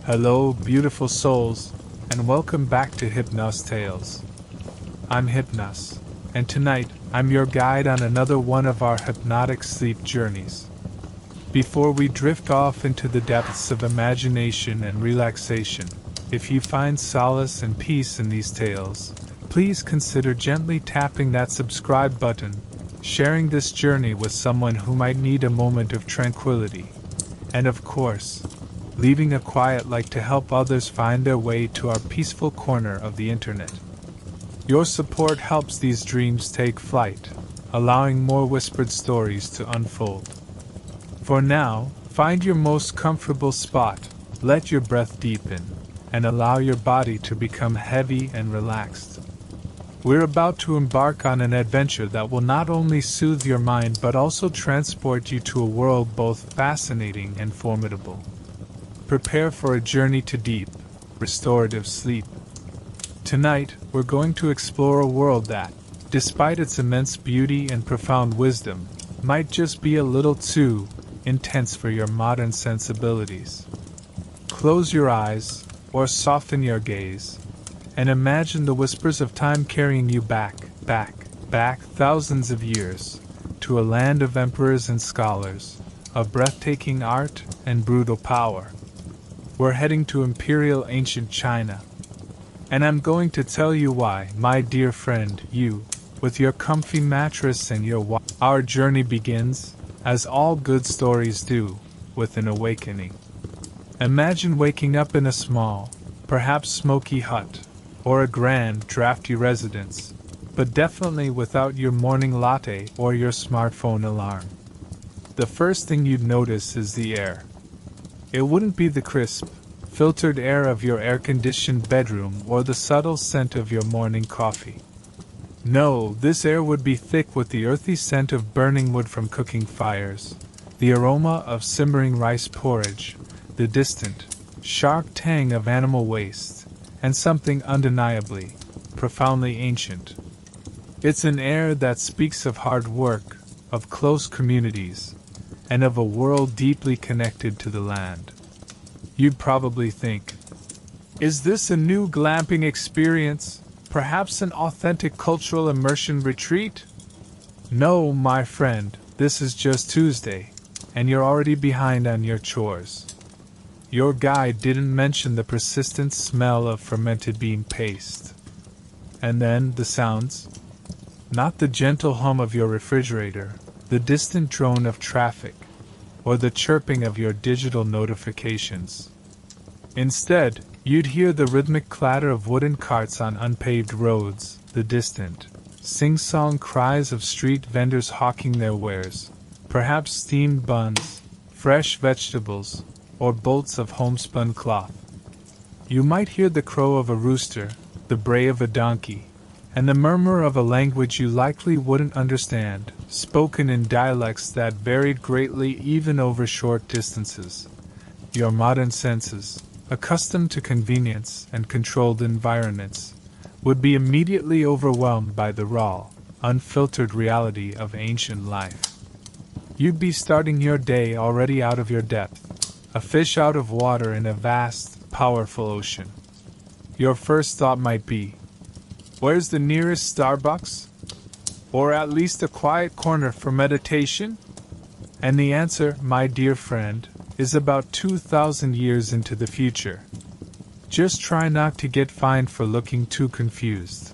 Hello, beautiful souls, and welcome back to Hypnos Tales. I'm Hypnos, and tonight I'm your guide on another one of our hypnotic sleep journeys. Before we drift off into the depths of imagination and relaxation, if you find solace and peace in these tales, please consider gently tapping that subscribe button, sharing this journey with someone who might need a moment of tranquility, and of course, leaving a quiet like to help others find their way to our peaceful corner of the internet. Your support helps these dreams take flight, allowing more whispered stories to unfold. For now, find your most comfortable spot, let your breath deepen, and allow your body to become heavy and relaxed. We're about to embark on an adventure that will not only soothe your mind but also transport you to a world both fascinating and formidable. Prepare for a journey to deep, restorative sleep. Tonight, we're going to explore a world that, despite its immense beauty and profound wisdom, might just be a little too intense for your modern sensibilities. Close your eyes, or soften your gaze, and imagine the whispers of time carrying you back thousands of years, to a land of emperors and scholars, of breathtaking art and brutal power. We're heading to Imperial ancient China. And I'm going to tell you why, my dear friend, you, with your comfy mattress and your Our journey begins, as all good stories do, with an awakening. Imagine waking up in a small, perhaps smoky hut, or a grand, drafty residence, but definitely without your morning latte or your smartphone alarm. The first thing you'd notice is the air. It wouldn't be the crisp, filtered air of your air-conditioned bedroom or the subtle scent of your morning coffee. No, this air would be thick with the earthy scent of burning wood from cooking fires, the aroma of simmering rice porridge, the distant, sharp tang of animal waste, and something undeniably, profoundly ancient. It's an air that speaks of hard work, of close communities, and of a world deeply connected to the land. You'd probably think, is this a new glamping experience? Perhaps an authentic cultural immersion retreat? No, my friend, this is just Tuesday, and you're already behind on your chores. Your guide didn't mention the persistent smell of fermented bean paste. And then the sounds. Not the gentle hum of your refrigerator, the distant drone of traffic, or the chirping of your digital notifications. Instead, you'd hear the rhythmic clatter of wooden carts on unpaved roads, the distant, sing-song cries of street vendors hawking their wares, perhaps steamed buns, fresh vegetables, or bolts of homespun cloth. You might hear the crow of a rooster, the bray of a donkey, and the murmur of a language you likely wouldn't understand, spoken in dialects that varied greatly even over short distances. Your modern senses, accustomed to convenience and controlled environments, would be immediately overwhelmed by the raw, unfiltered reality of ancient life. You'd be starting your day already out of your depth, a fish out of water in a vast, powerful ocean. Your first thought might be, where's the nearest Starbucks? Or at least a quiet corner for meditation? And the answer, my dear friend, is about 2,000 years into the future. Just try not to get fined for looking too confused,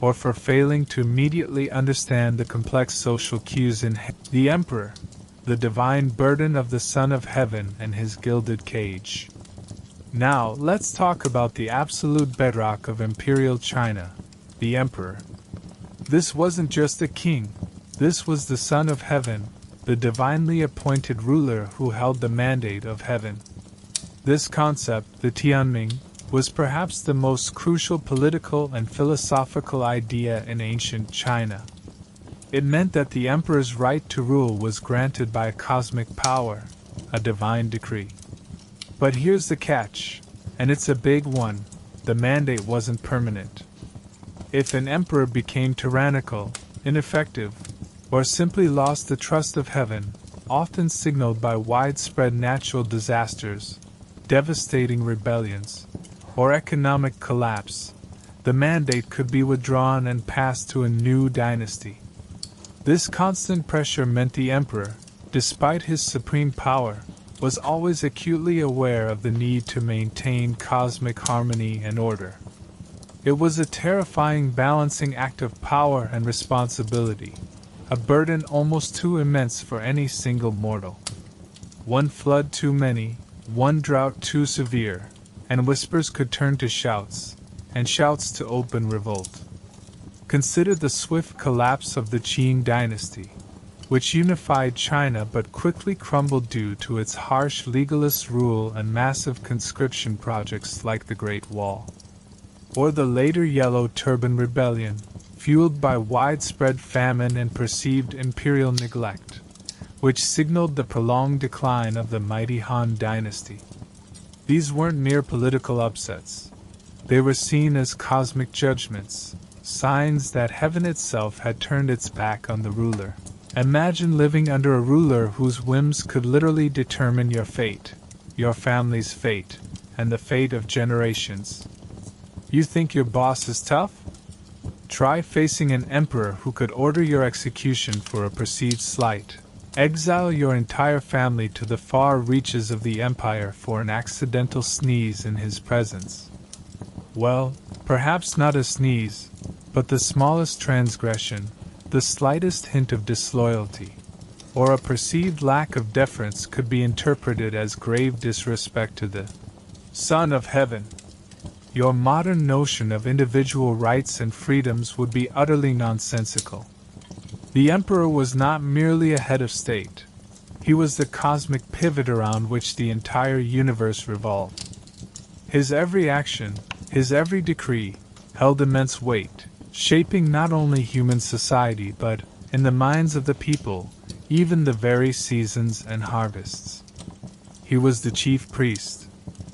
or for failing to immediately understand the complex social cues in the Emperor, the divine burden of the Son of Heaven and his gilded cage. Now, let's talk about the absolute bedrock of Imperial China, the Emperor. This wasn't just a king, this was the Son of Heaven, the divinely appointed ruler who held the mandate of heaven. This concept, the Tianming, was perhaps the most crucial political and philosophical idea in ancient China. It meant that the emperor's right to rule was granted by a cosmic power, a divine decree. But here's the catch, and it's a big one: the mandate wasn't permanent. If an emperor became tyrannical, ineffective, or simply lost the trust of heaven, often signaled by widespread natural disasters, devastating rebellions, or economic collapse, the mandate could be withdrawn and passed to a new dynasty. This constant pressure meant the emperor, despite his supreme power, was always acutely aware of the need to maintain cosmic harmony and order. It was a terrifying balancing act of power and responsibility, a burden almost too immense for any single mortal. One flood too many, one drought too severe, and whispers could turn to shouts, and shouts to open revolt. Consider the swift collapse of the Qing dynasty, which unified China but quickly crumbled due to its harsh legalist rule and massive conscription projects like the Great Wall. Or the later Yellow Turban Rebellion, fueled by widespread famine and perceived imperial neglect, which signaled the prolonged decline of the mighty Han dynasty. These weren't mere political upsets. They were seen as cosmic judgments, signs that heaven itself had turned its back on the ruler. Imagine living under a ruler whose whims could literally determine your fate, your family's fate, and the fate of generations. You think your boss is tough? Try facing an emperor who could order your execution for a perceived slight, exile your entire family to the far reaches of the empire for an accidental sneeze in his presence. Well, perhaps not a sneeze, but the smallest transgression, the slightest hint of disloyalty, or a perceived lack of deference could be interpreted as grave disrespect to the Son of Heaven. Your modern notion of individual rights and freedoms would be utterly nonsensical. The emperor was not merely a head of state. He was the cosmic pivot around which the entire universe revolved. His every action, his every decree, held immense weight, shaping not only human society but, in the minds of the people, even the very seasons and harvests. He was the chief priest,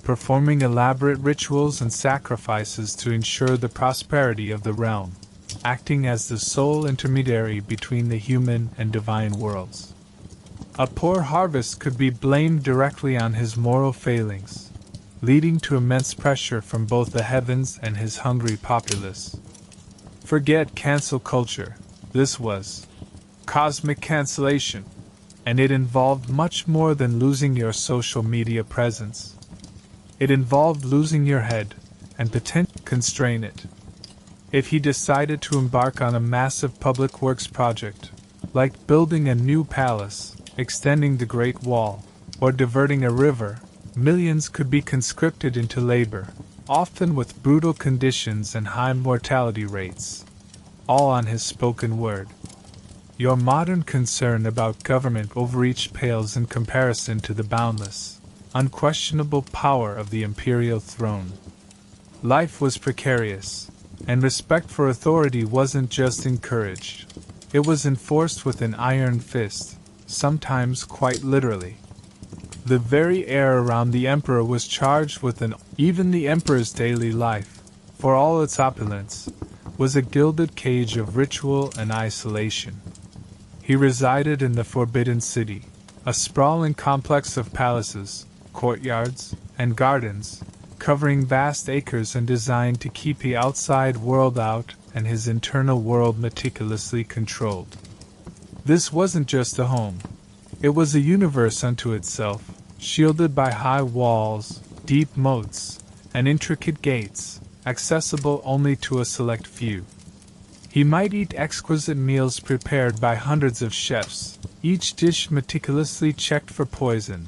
performing elaborate rituals and sacrifices to ensure the prosperity of the realm, acting as the sole intermediary between the human and divine worlds. A poor harvest could be blamed directly on his moral failings, leading to immense pressure from both the heavens and his hungry populace. Forget cancel culture. This was cosmic cancellation, and it involved much more than losing your social media presence. It involved losing your head, and potentially constrain it. If he decided to embark on a massive public works project, like building a new palace, extending the Great Wall, or diverting a river, millions could be conscripted into labor, often with brutal conditions and high mortality rates, all on his spoken word. Your modern concern about government overreach pales in comparison to the boundless, unquestionable power of the imperial throne. Life was precarious, and respect for authority wasn't just encouraged. It was enforced with an iron fist, sometimes quite literally. The very air around the emperor was charged with even the emperor's daily life, for all its opulence, was a gilded cage of ritual and isolation. He resided in the Forbidden City, a sprawling complex of palaces, courtyards, and gardens, covering vast acres and designed to keep the outside world out and his internal world meticulously controlled. This wasn't just a home. It was a universe unto itself, shielded by high walls, deep moats, and intricate gates, accessible only to a select few. He might eat exquisite meals prepared by hundreds of chefs, each dish meticulously checked for poison,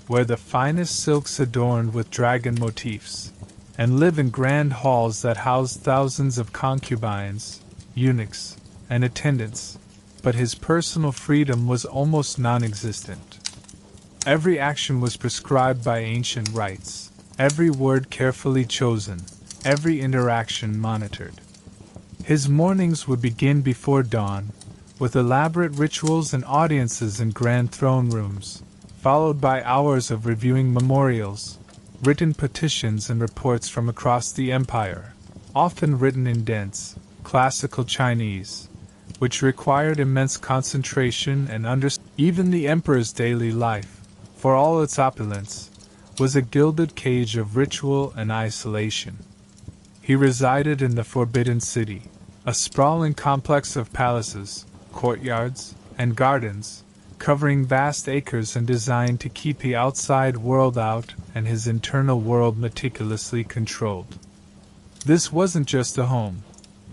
wear the finest silks adorned with dragon motifs, and live in grand halls that housed thousands of concubines, eunuchs, and attendants, but his personal freedom was almost non-existent. Every action was prescribed by ancient rites, every word carefully chosen, every interaction monitored. His mornings would begin before dawn, with elaborate rituals and audiences in grand throne rooms, followed by hours of reviewing memorials, written petitions and reports from across the empire, often written in dense, classical Chinese, which required immense concentration and understanding. Even the emperor's daily life, for all its opulence, was a gilded cage of ritual and isolation. He resided in the Forbidden City, a sprawling complex of palaces, courtyards, and gardens, covering vast acres and designed to keep the outside world out and his internal world meticulously controlled. This wasn't just a home.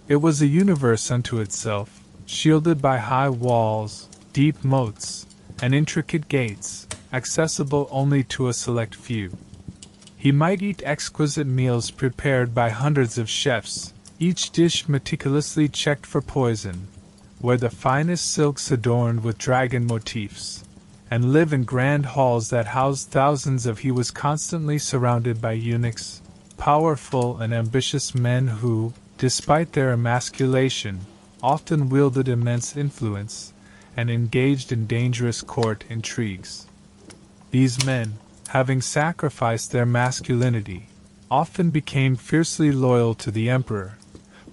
It was a universe unto itself, shielded by high walls, deep moats, and intricate gates, accessible only to a select few. He might eat exquisite meals prepared by hundreds of chefs, each dish meticulously checked for poison, wear the finest silks adorned with dragon motifs, and live in grand halls that housed thousands of. He was constantly surrounded by eunuchs, powerful and ambitious men who, despite their emasculation, often wielded immense influence and engaged in dangerous court intrigues. These men, having sacrificed their masculinity, often became fiercely loyal to the emperor,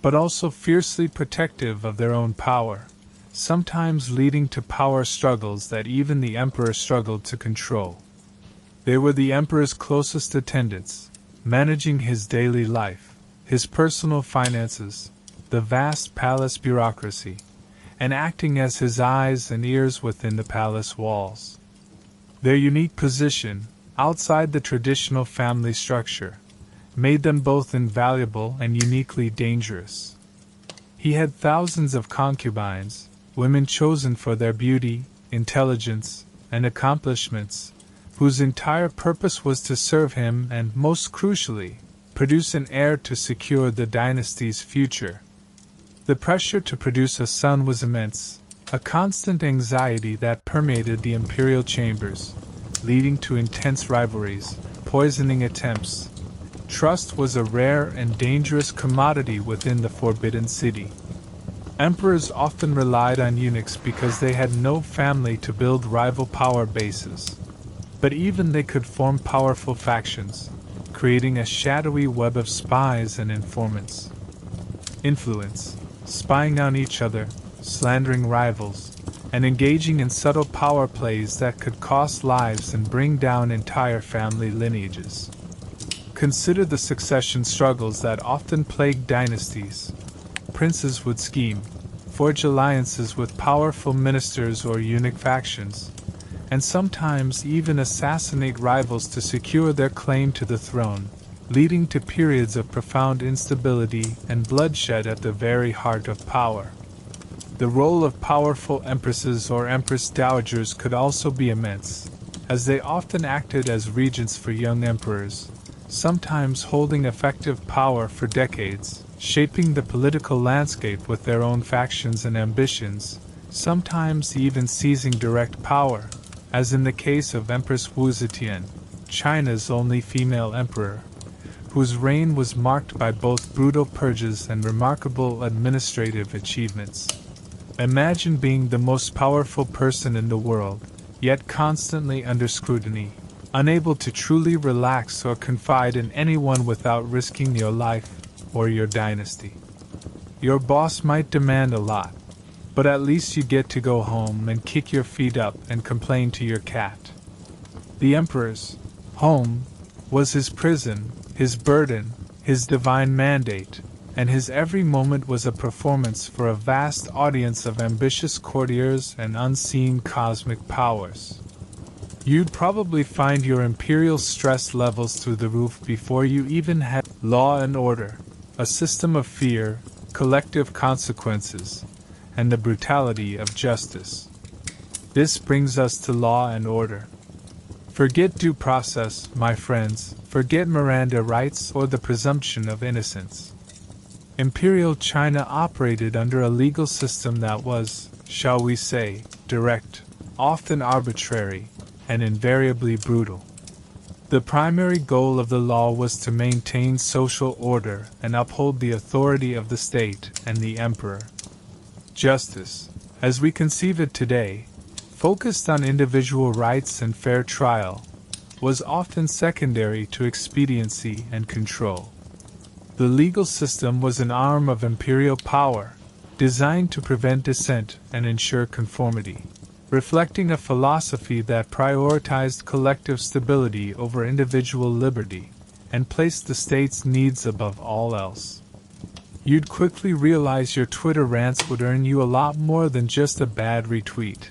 but also fiercely protective of their own power, sometimes leading to power struggles that even the emperor struggled to control. They were the emperor's closest attendants, managing his daily life, his personal finances, the vast palace bureaucracy, and acting as his eyes and ears within the palace walls. Their unique position, outside the traditional family structure, made them both invaluable and uniquely dangerous. He had thousands of concubines, women chosen for their beauty, intelligence, and accomplishments, whose entire purpose was to serve him and, most crucially, produce an heir to secure the dynasty's future. The pressure to produce a son was immense, a constant anxiety that permeated the imperial chambers, leading to intense rivalries, poisoning attempts. Trust was a rare and dangerous commodity within the Forbidden City. Emperors often relied on eunuchs because they had no family to build rival power bases. But even they could form powerful factions, creating a shadowy web of spies and informants. Influence, spying on each other, slandering rivals, and engaging in subtle power plays that could cost lives and bring down entire family lineages. Consider the succession struggles that often plagued dynasties. Princes would scheme, forge alliances with powerful ministers or eunuch factions, and sometimes even assassinate rivals to secure their claim to the throne, leading to periods of profound instability and bloodshed at the very heart of power. The role of powerful empresses or empress dowagers could also be immense, as they often acted as regents for young emperors, sometimes holding effective power for decades, shaping the political landscape with their own factions and ambitions, sometimes even seizing direct power, as in the case of Empress Wu Zetian, China's only female emperor, whose reign was marked by both brutal purges and remarkable administrative achievements. Imagine being the most powerful person in the world, yet constantly under scrutiny, unable to truly relax or confide in anyone without risking your life or your dynasty. Your boss might demand a lot, but at least you get to go home and kick your feet up and complain to your cat. The emperor's home was his prison, his burden, his divine mandate, and his every moment was a performance for a vast audience of ambitious courtiers and unseen cosmic powers. You'd probably find your imperial stress levels through the roof before you even had law and order, a system of fear, collective consequences, and the brutality of justice. This brings us to law and order. Forget due process, my friends, forget Miranda rights or the presumption of innocence. Imperial China operated under a legal system that was, shall we say, direct, often arbitrary, and invariably brutal. The primary goal of the law was to maintain social order and uphold the authority of the state and the emperor. Justice, as we conceive it today, focused on individual rights and fair trial, was often secondary to expediency and control. The legal system was an arm of imperial power, designed to prevent dissent and ensure conformity. reflecting a philosophy that prioritized collective stability over individual liberty, and placed the state's needs above all else. You'd quickly realize your Twitter rants would earn you a lot more than just a bad retweet.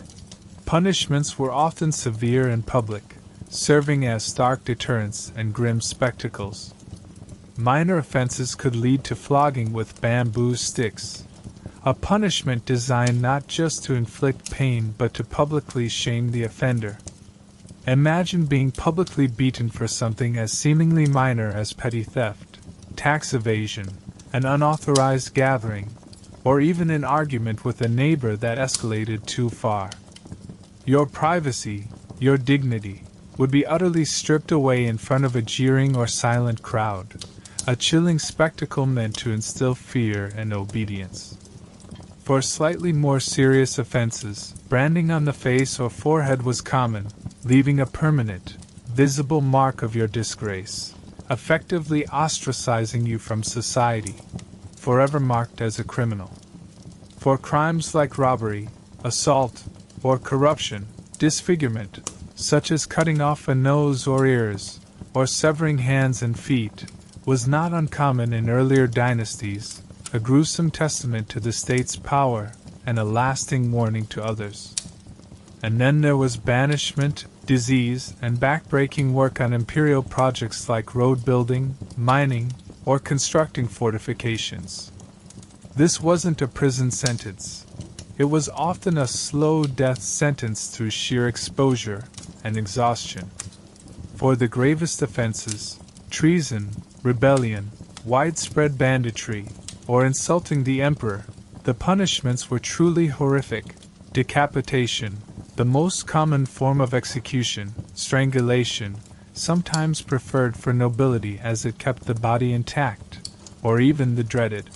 Punishments were often severe and public, serving as stark deterrents and grim spectacles. Minor offenses could lead to flogging with bamboo sticks, a punishment designed not just to inflict pain but to publicly shame the offender. Imagine being publicly beaten for something as seemingly minor as petty theft, tax evasion, an unauthorized gathering, or even an argument with a neighbor that escalated too far. Your privacy, your dignity, would be utterly stripped away in front of a jeering or silent crowd, a chilling spectacle meant to instill fear and obedience. For slightly more serious offenses, branding on the face or forehead was common, leaving a permanent, visible mark of your disgrace, effectively ostracizing you from society, forever marked as a criminal. For crimes like robbery, assault, or corruption, disfigurement, such as cutting off a nose or ears, or severing hands and feet, was not uncommon in earlier dynasties, a gruesome testament to the state's power and a lasting warning to others. And then there was banishment, disease, and backbreaking work on imperial projects like road building, mining, or constructing fortifications. This wasn't a prison sentence. It was often a slow death sentence through sheer exposure and exhaustion. For the gravest offenses, treason, rebellion, widespread banditry, or insulting the emperor, the punishments were truly horrific. Decapitation, the most common form of execution, strangulation, sometimes preferred for nobility as it kept the body intact, or even the dreaded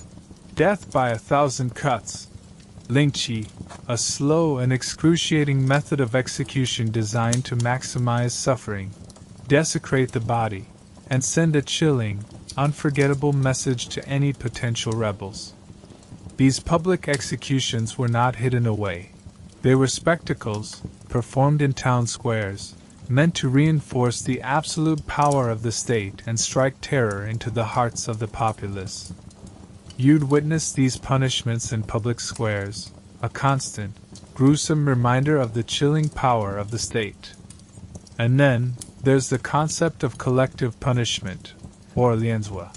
death by 1,000 cuts. Lynching, a slow and excruciating method of execution designed to maximize suffering, desecrate the body, and send a chilling, unforgettable message to any potential rebels. These public executions were not hidden away. They were spectacles, performed in town squares, meant to reinforce the absolute power of the state and strike terror into the hearts of the populace. You'd witness these punishments in public squares, a constant, gruesome reminder of the chilling power of the state. And then, there's the concept of collective punishment, or lianzhua.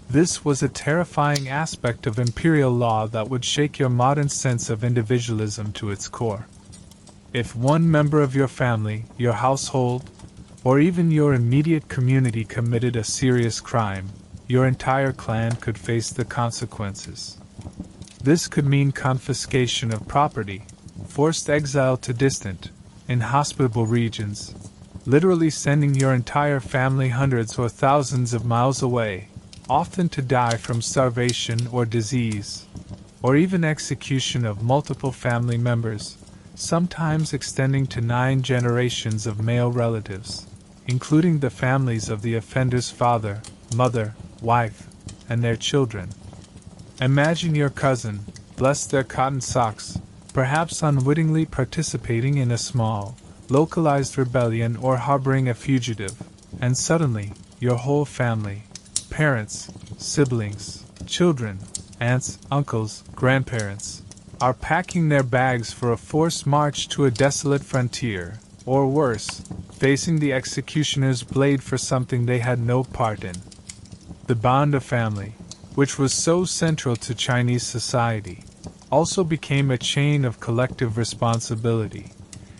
This was a terrifying aspect of imperial law that would shake your modern sense of individualism to its core. If one member of your family, your household, or even your immediate community committed a serious crime, your entire clan could face the consequences. This could mean confiscation of property, forced exile to distant, inhospitable regions, literally sending your entire family hundreds or thousands of miles away, often to die from starvation or disease, or even execution of multiple family members, sometimes extending to 9 generations of male relatives, including the families of the offender's father, mother, wife, and their children. Imagine your cousin, bless their cotton socks, perhaps unwittingly participating in a small, localized rebellion or harboring a fugitive, and suddenly, your whole family, parents, siblings, children, aunts, uncles, grandparents, are packing their bags for a forced march to a desolate frontier, or worse, facing the executioner's blade for something they had no part in. The bond of family, which was so central to Chinese society, also became a chain of collective responsibility,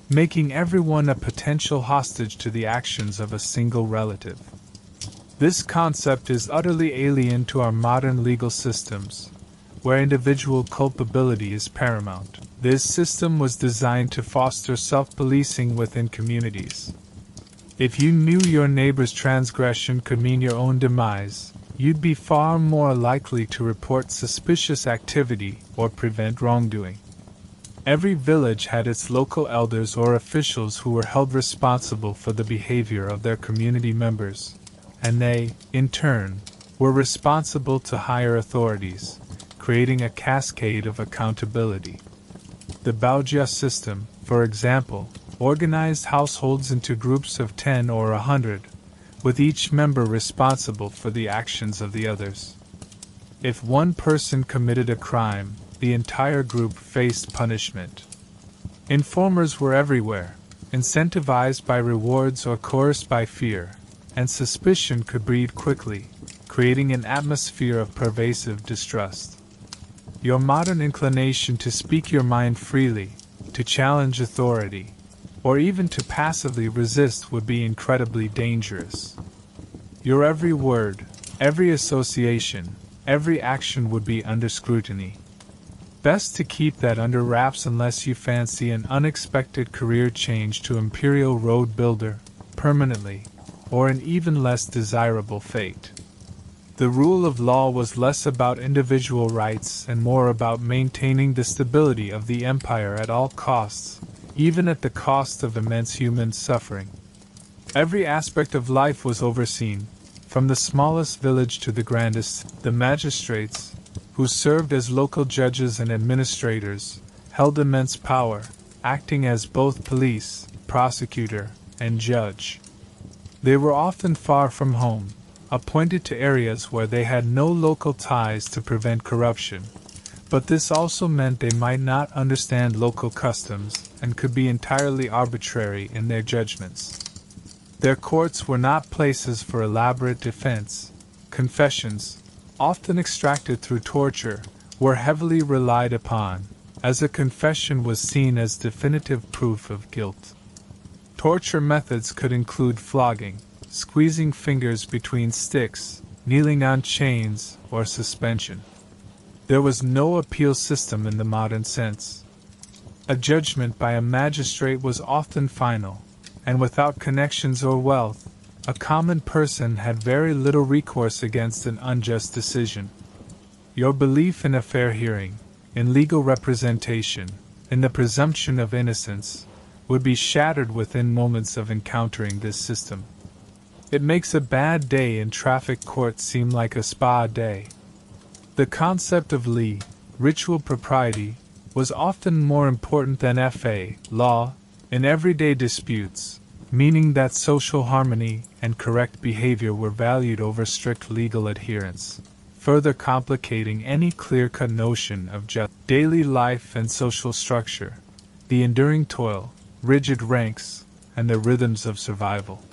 making everyone a potential hostage to the actions of a single relative. This concept is utterly alien to our modern legal systems, where individual culpability is paramount. This system was designed to foster self-policing within communities. If you knew your neighbor's transgression could mean your own demise, you'd be far more likely to report suspicious activity or prevent wrongdoing. Every village had its local elders or officials who were held responsible for the behavior of their community members, and they, in turn, were responsible to higher authorities, creating a cascade of accountability. The Baojia system, for example, organized households into groups of 10 or 100, with each member responsible for the actions of the others. If one person committed a crime, the entire group faced punishment. Informers were everywhere, incentivized by rewards or coerced by fear, and suspicion could breed quickly, creating an atmosphere of pervasive distrust. Your modern inclination to speak your mind freely, to challenge authority, or even to passively resist would be incredibly dangerous. Your every word, every association, every action would be under scrutiny. Best to keep that under wraps unless you fancy an unexpected career change to Imperial road builder, permanently, or an even less desirable fate. The rule of law was less about individual rights and more about maintaining the stability of the empire at all costs, even at the cost of immense human suffering. Every aspect of life was overseen, from the smallest village to the grandest. The magistrates, who served as local judges and administrators, held immense power, acting as both police, prosecutor, and judge. They were often far from home, appointed to areas where they had no local ties to prevent corruption, but this also meant they might not understand local customs and could be entirely arbitrary in their judgments. Their courts were not places for elaborate defense. Confessions, often extracted through torture, were heavily relied upon, as a confession was seen as definitive proof of guilt. Torture methods could include flogging, squeezing fingers between sticks, kneeling on chains, or suspension. There was no appeal system in the modern sense. A judgment by a magistrate was often final, and without connections or wealth, a common person had very little recourse against an unjust decision. Your belief in a fair hearing, in legal representation, in the presumption of innocence, would be shattered within moments of encountering this system. It makes a bad day in traffic court seem like a spa day. The concept of li, ritual propriety, was often more important than law, in everyday disputes, meaning that social harmony and correct behavior were valued over strict legal adherence, further complicating any clear-cut notion of just daily life and social structure, the enduring toil, rigid ranks, and the rhythms of survival.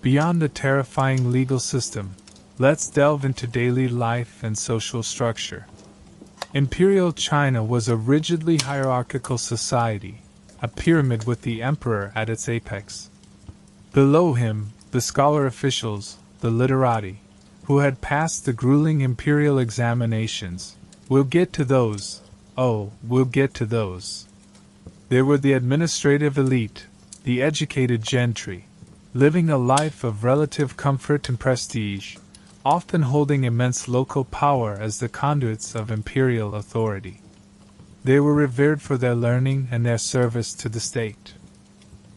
Beyond the terrifying legal system, let's delve into daily life and social structure. Imperial China was a rigidly hierarchical society, a pyramid with the emperor at its apex. Below him, the scholar officials, the literati, who had passed the grueling imperial examinations. We'll get to those. There were the administrative elite, the educated gentry, living a life of relative comfort and prestige, often holding immense local power as the conduits of imperial authority. They were revered for their learning and their service to the state.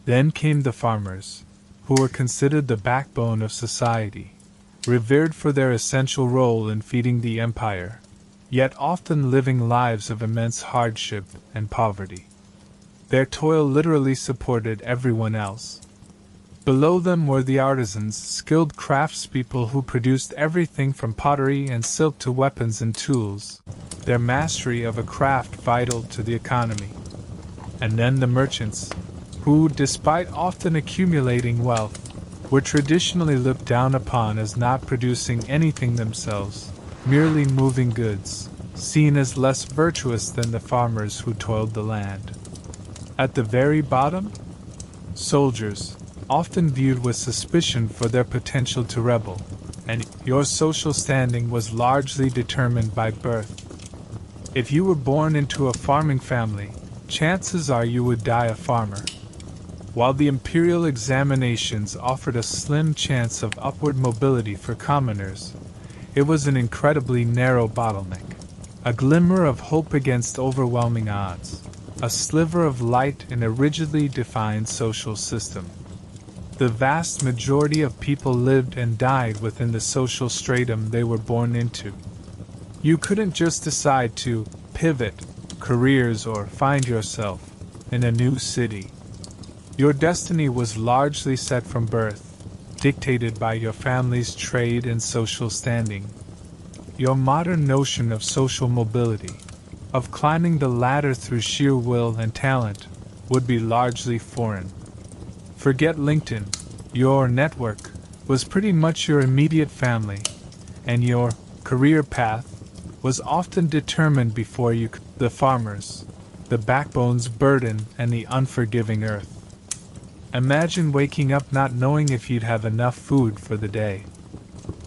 Then came the farmers, who were considered the backbone of society, revered for their essential role in feeding the empire, yet often living lives of immense hardship and poverty. Their toil literally supported everyone else. Below them were the artisans, skilled craftspeople who produced everything from pottery and silk to weapons and tools, their mastery of a craft vital to the economy. And then the merchants, who, despite often accumulating wealth, were traditionally looked down upon as not producing anything themselves, merely moving goods, seen as less virtuous than the farmers who toiled the land. At the very bottom, soldiers, often viewed with suspicion for their potential to rebel, and your social standing was largely determined by birth. If you were born into a farming family, chances are you would die a farmer. While the imperial examinations offered a slim chance of upward mobility for commoners, it was an incredibly narrow bottleneck, a glimmer of hope against overwhelming odds, a sliver of light in a rigidly defined social system. The vast majority of people lived and died within the social stratum they were born into. You couldn't just decide to pivot careers or find yourself. in a new city. Your destiny was largely set from birth, dictated by your family's trade and social standing. Your modern notion of social mobility, of climbing the ladder through sheer will and talent, would be largely foreign. Forget LinkedIn, your network was pretty much your immediate family, and your career path was often determined before you could. The farmers, the backbone's burden, and the unforgiving earth. Imagine waking up not knowing if you'd have enough food for the day.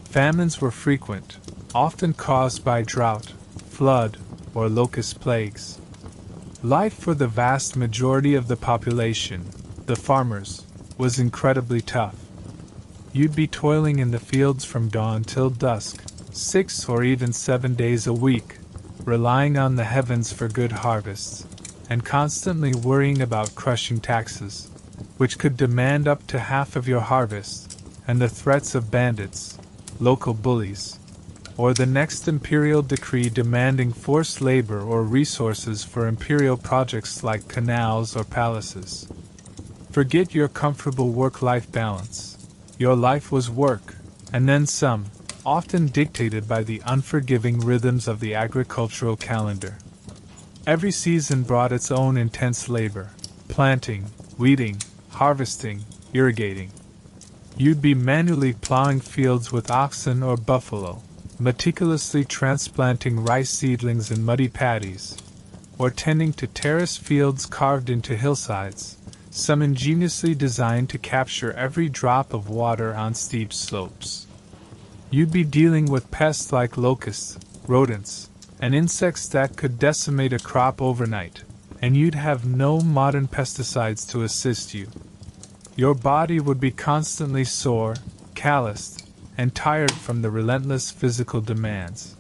Famines were frequent, often caused by drought, flood, or locust plagues. Life for the vast majority of the population, the farmers, was incredibly tough. You'd be toiling in the fields from dawn till dusk, 6 or even 7 days a week, relying on the heavens for good harvests, and constantly worrying about crushing taxes, which could demand up to half of your harvest, and the threats of bandits, local bullies, or the next imperial decree demanding forced labor or resources for imperial projects like canals or palaces. Forget your comfortable work-life balance. Your life was work, and then some, often dictated by the unforgiving rhythms of the agricultural calendar. Every season brought its own intense labor: planting, weeding, harvesting, irrigating. You'd be manually plowing fields with oxen or buffalo, meticulously transplanting rice seedlings in muddy paddies, or tending to terrace fields carved into hillsides, some ingeniously designed to capture every drop of water on steep slopes. You'd be dealing with pests like locusts, rodents, and insects that could decimate a crop overnight, and you'd have no modern pesticides to assist you. Your body would be constantly sore, calloused, and tired from the relentless physical demands.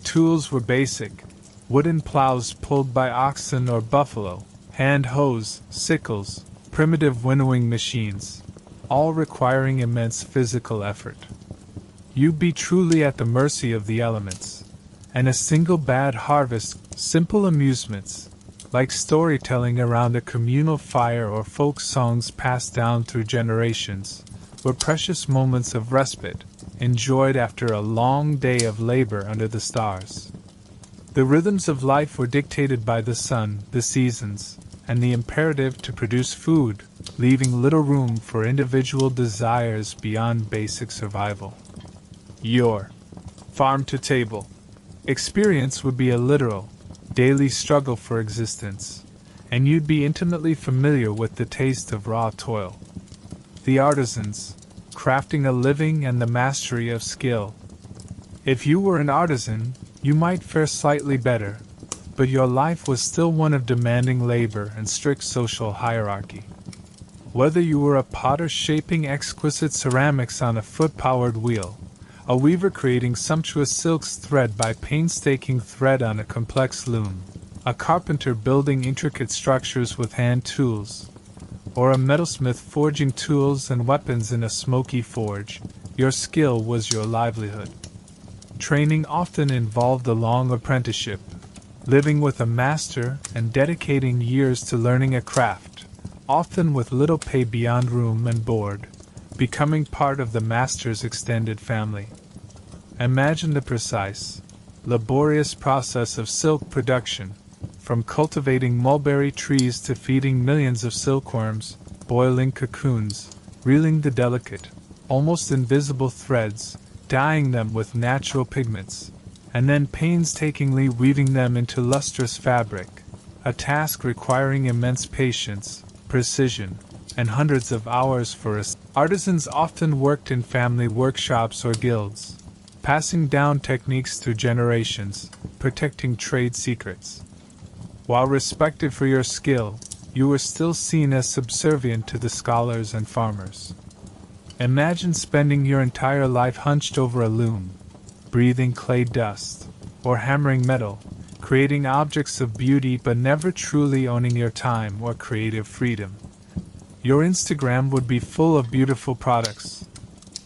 Tools were basic: wooden plows pulled by oxen or buffalo, hand hoes, sickles, primitive winnowing machines, all requiring immense physical effort. You'd be truly at the mercy of the elements, and a single bad harvest, simple amusements, like storytelling around a communal fire or folk songs passed down through generations, were precious moments of respite, enjoyed after a long day of labor under the stars. The rhythms of life were dictated by the sun, the seasons, and the imperative to produce food, leaving little room for individual desires beyond basic survival. Your farm-to-table experience would be a literal, daily struggle for existence, and you'd be intimately familiar with the taste of raw toil. The artisans, crafting a living and the mastery of skill. If you were an artisan, you might fare slightly better, but your life was still one of demanding labor and strict social hierarchy. Whether you were a potter shaping exquisite ceramics on a foot-powered wheel, a weaver creating sumptuous silks thread by painstaking thread on a complex loom, a carpenter building intricate structures with hand tools, or a metalsmith forging tools and weapons in a smoky forge, your skill was your livelihood. Training often involved a long apprenticeship, living with a master and dedicating years to learning a craft, often with little pay beyond room and board, becoming part of the master's extended family. Imagine the precise, laborious process of silk production, from cultivating mulberry trees to feeding millions of silkworms, boiling cocoons, reeling the delicate, almost invisible threads, dyeing them with natural pigments, and then painstakingly weaving them into lustrous fabric, a task requiring immense patience, precision, and hundreds of hours for us. Artisans often worked in family workshops or guilds, passing down techniques through generations, protecting trade secrets. While respected for your skill, you were still seen as subservient to the scholars and farmers. Imagine spending your entire life hunched over a loom, breathing clay dust, or hammering metal, creating objects of beauty but never truly owning your time or creative freedom. Your Instagram would be full of beautiful products,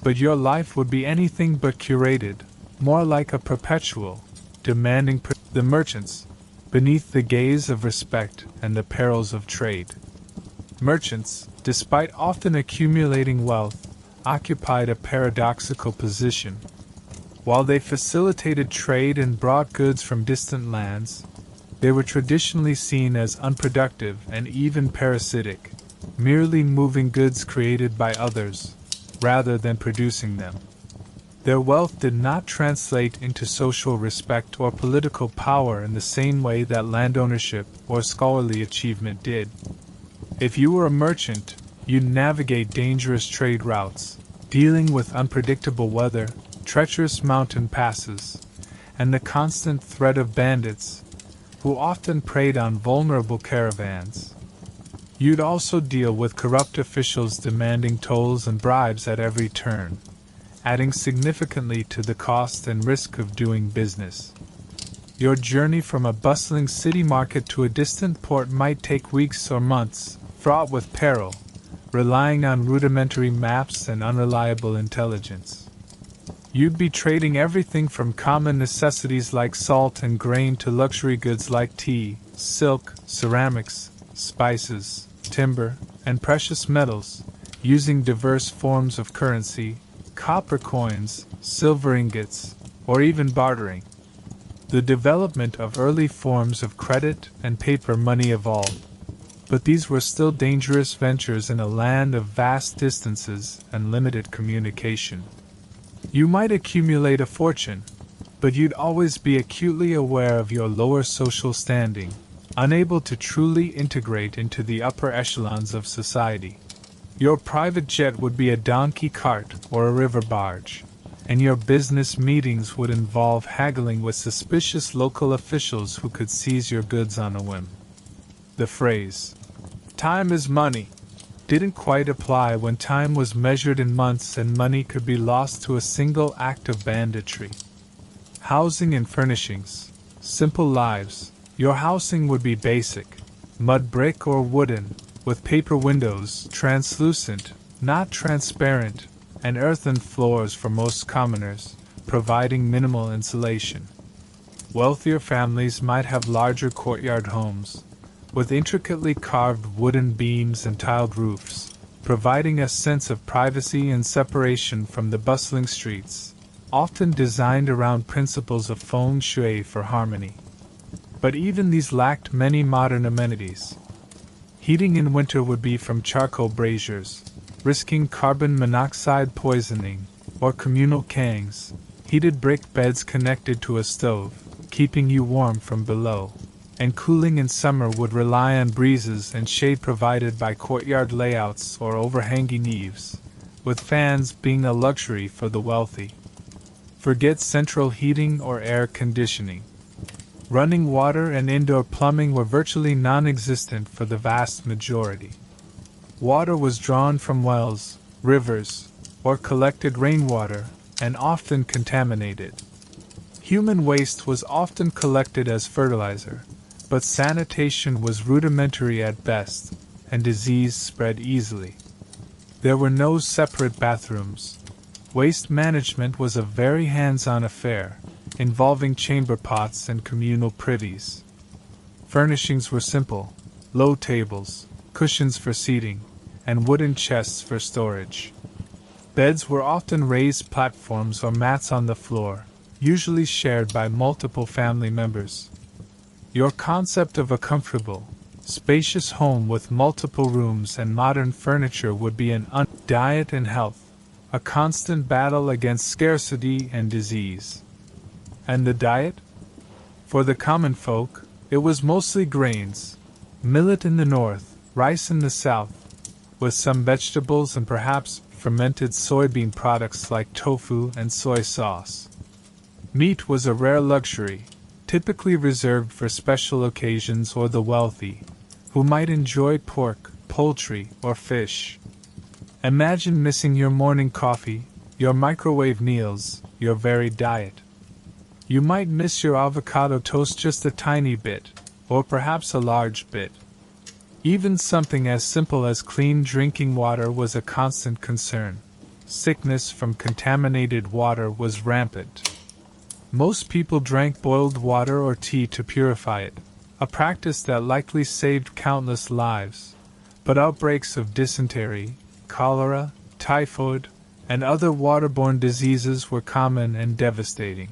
but your life would be anything but curated, more like a perpetual, demanding. The merchants, beneath the gaze of respect and the perils of trade. Merchants, despite often accumulating wealth, occupied a paradoxical position. While they facilitated trade and brought goods from distant lands, they were traditionally seen as unproductive and even parasitic, merely moving goods created by others, rather than producing them. Their wealth did not translate into social respect or political power in the same way that land ownership or scholarly achievement did. If you were a merchant, you'd navigate dangerous trade routes, dealing with unpredictable weather, treacherous mountain passes, and the constant threat of bandits, who often preyed on vulnerable caravans. You'd also deal with corrupt officials demanding tolls and bribes at every turn, adding significantly to the cost and risk of doing business. Your journey from a bustling city market to a distant port might take weeks or months, fraught with peril, relying on rudimentary maps and unreliable intelligence. You'd be trading everything from common necessities like salt and grain to luxury goods like tea, silk, ceramics, spices, timber, and precious metals, using diverse forms of currency, copper coins, silver ingots, or even bartering. The development of early forms of credit and paper money evolved, but these were still dangerous ventures in a land of vast distances and limited communication. You might accumulate a fortune, but you'd always be acutely aware of your lower social standing, unable to truly integrate into the upper echelons of society. Your private jet would be a donkey cart or a river barge, and your business meetings would involve haggling with suspicious local officials who could seize your goods on a whim. The phrase, "time is money," didn't quite apply when time was measured in months and money could be lost to a single act of banditry. Housing and furnishings. Simple lives. Your housing would be basic, mud brick or wooden, with paper windows, translucent, not transparent, and earthen floors for most commoners, providing minimal insulation. Wealthier families might have larger courtyard homes, with intricately carved wooden beams and tiled roofs, providing a sense of privacy and separation from the bustling streets, often designed around principles of feng shui for harmony. But even these lacked many modern amenities. Heating in winter would be from charcoal braziers, risking carbon monoxide poisoning, or communal kangs, heated brick beds connected to a stove, keeping you warm from below. And cooling in summer would rely on breezes and shade provided by courtyard layouts or overhanging eaves, with fans being a luxury for the wealthy. Forget central heating or air conditioning. Running water and indoor plumbing were virtually non-existent for the vast majority. Water was drawn from wells, rivers, or collected rainwater, and often contaminated. Human waste was often collected as fertilizer, but sanitation was rudimentary at best, and disease spread easily. There were no separate bathrooms. Waste management was a very hands-on affair, involving chamber pots and communal privies. Furnishings were simple: low tables, cushions for seating, and wooden chests for storage. Beds were often raised platforms or mats on the floor, usually shared by multiple family members. Your concept of a comfortable, spacious home with multiple rooms and modern furniture would be an diet and health, a constant battle against scarcity and disease. And the diet? For the common folk, it was mostly grains, millet in the north, rice in the south, with some vegetables and perhaps fermented soybean products like tofu and soy sauce. Meat was a rare luxury, typically reserved for special occasions or the wealthy, who might enjoy pork, poultry, or fish. Imagine missing your morning coffee, your microwave meals, your very diet. You might miss your avocado toast just a tiny bit, or perhaps a large bit. Even something as simple as clean drinking water was a constant concern. Sickness from contaminated water was rampant. Most people drank boiled water or tea to purify it, a practice that likely saved countless lives, but outbreaks of dysentery, cholera, typhoid, and other waterborne diseases were common and devastating.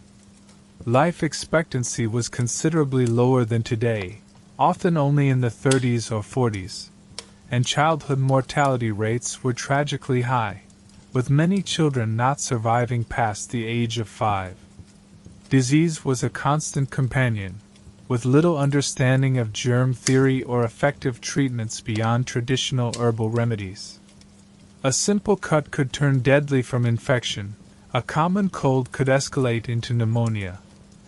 Life expectancy was considerably lower than today, often only in the 30s or 40s, and childhood mortality rates were tragically high, with many children not surviving past the age of 5. Disease was a constant companion, with little understanding of germ theory or effective treatments beyond traditional herbal remedies. A simple cut could turn deadly from infection, a common cold could escalate into pneumonia,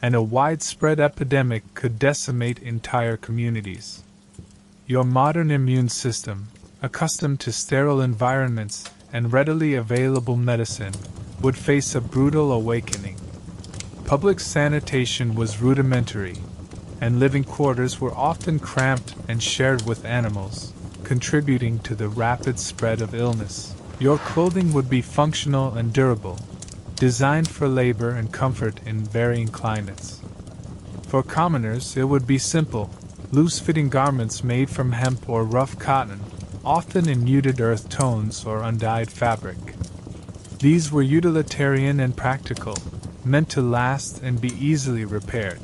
and a widespread epidemic could decimate entire communities. Your modern immune system, accustomed to sterile environments and readily available medicine, would face a brutal awakening. Public sanitation was rudimentary, and living quarters were often cramped and shared with animals, contributing to the rapid spread of illness. Your clothing would be functional and durable, designed for labor and comfort in varying climates. For commoners, it would be simple, loose-fitting garments made from hemp or rough cotton, often in muted earth tones or undyed fabric. These were utilitarian and practical, meant to last and be easily repaired.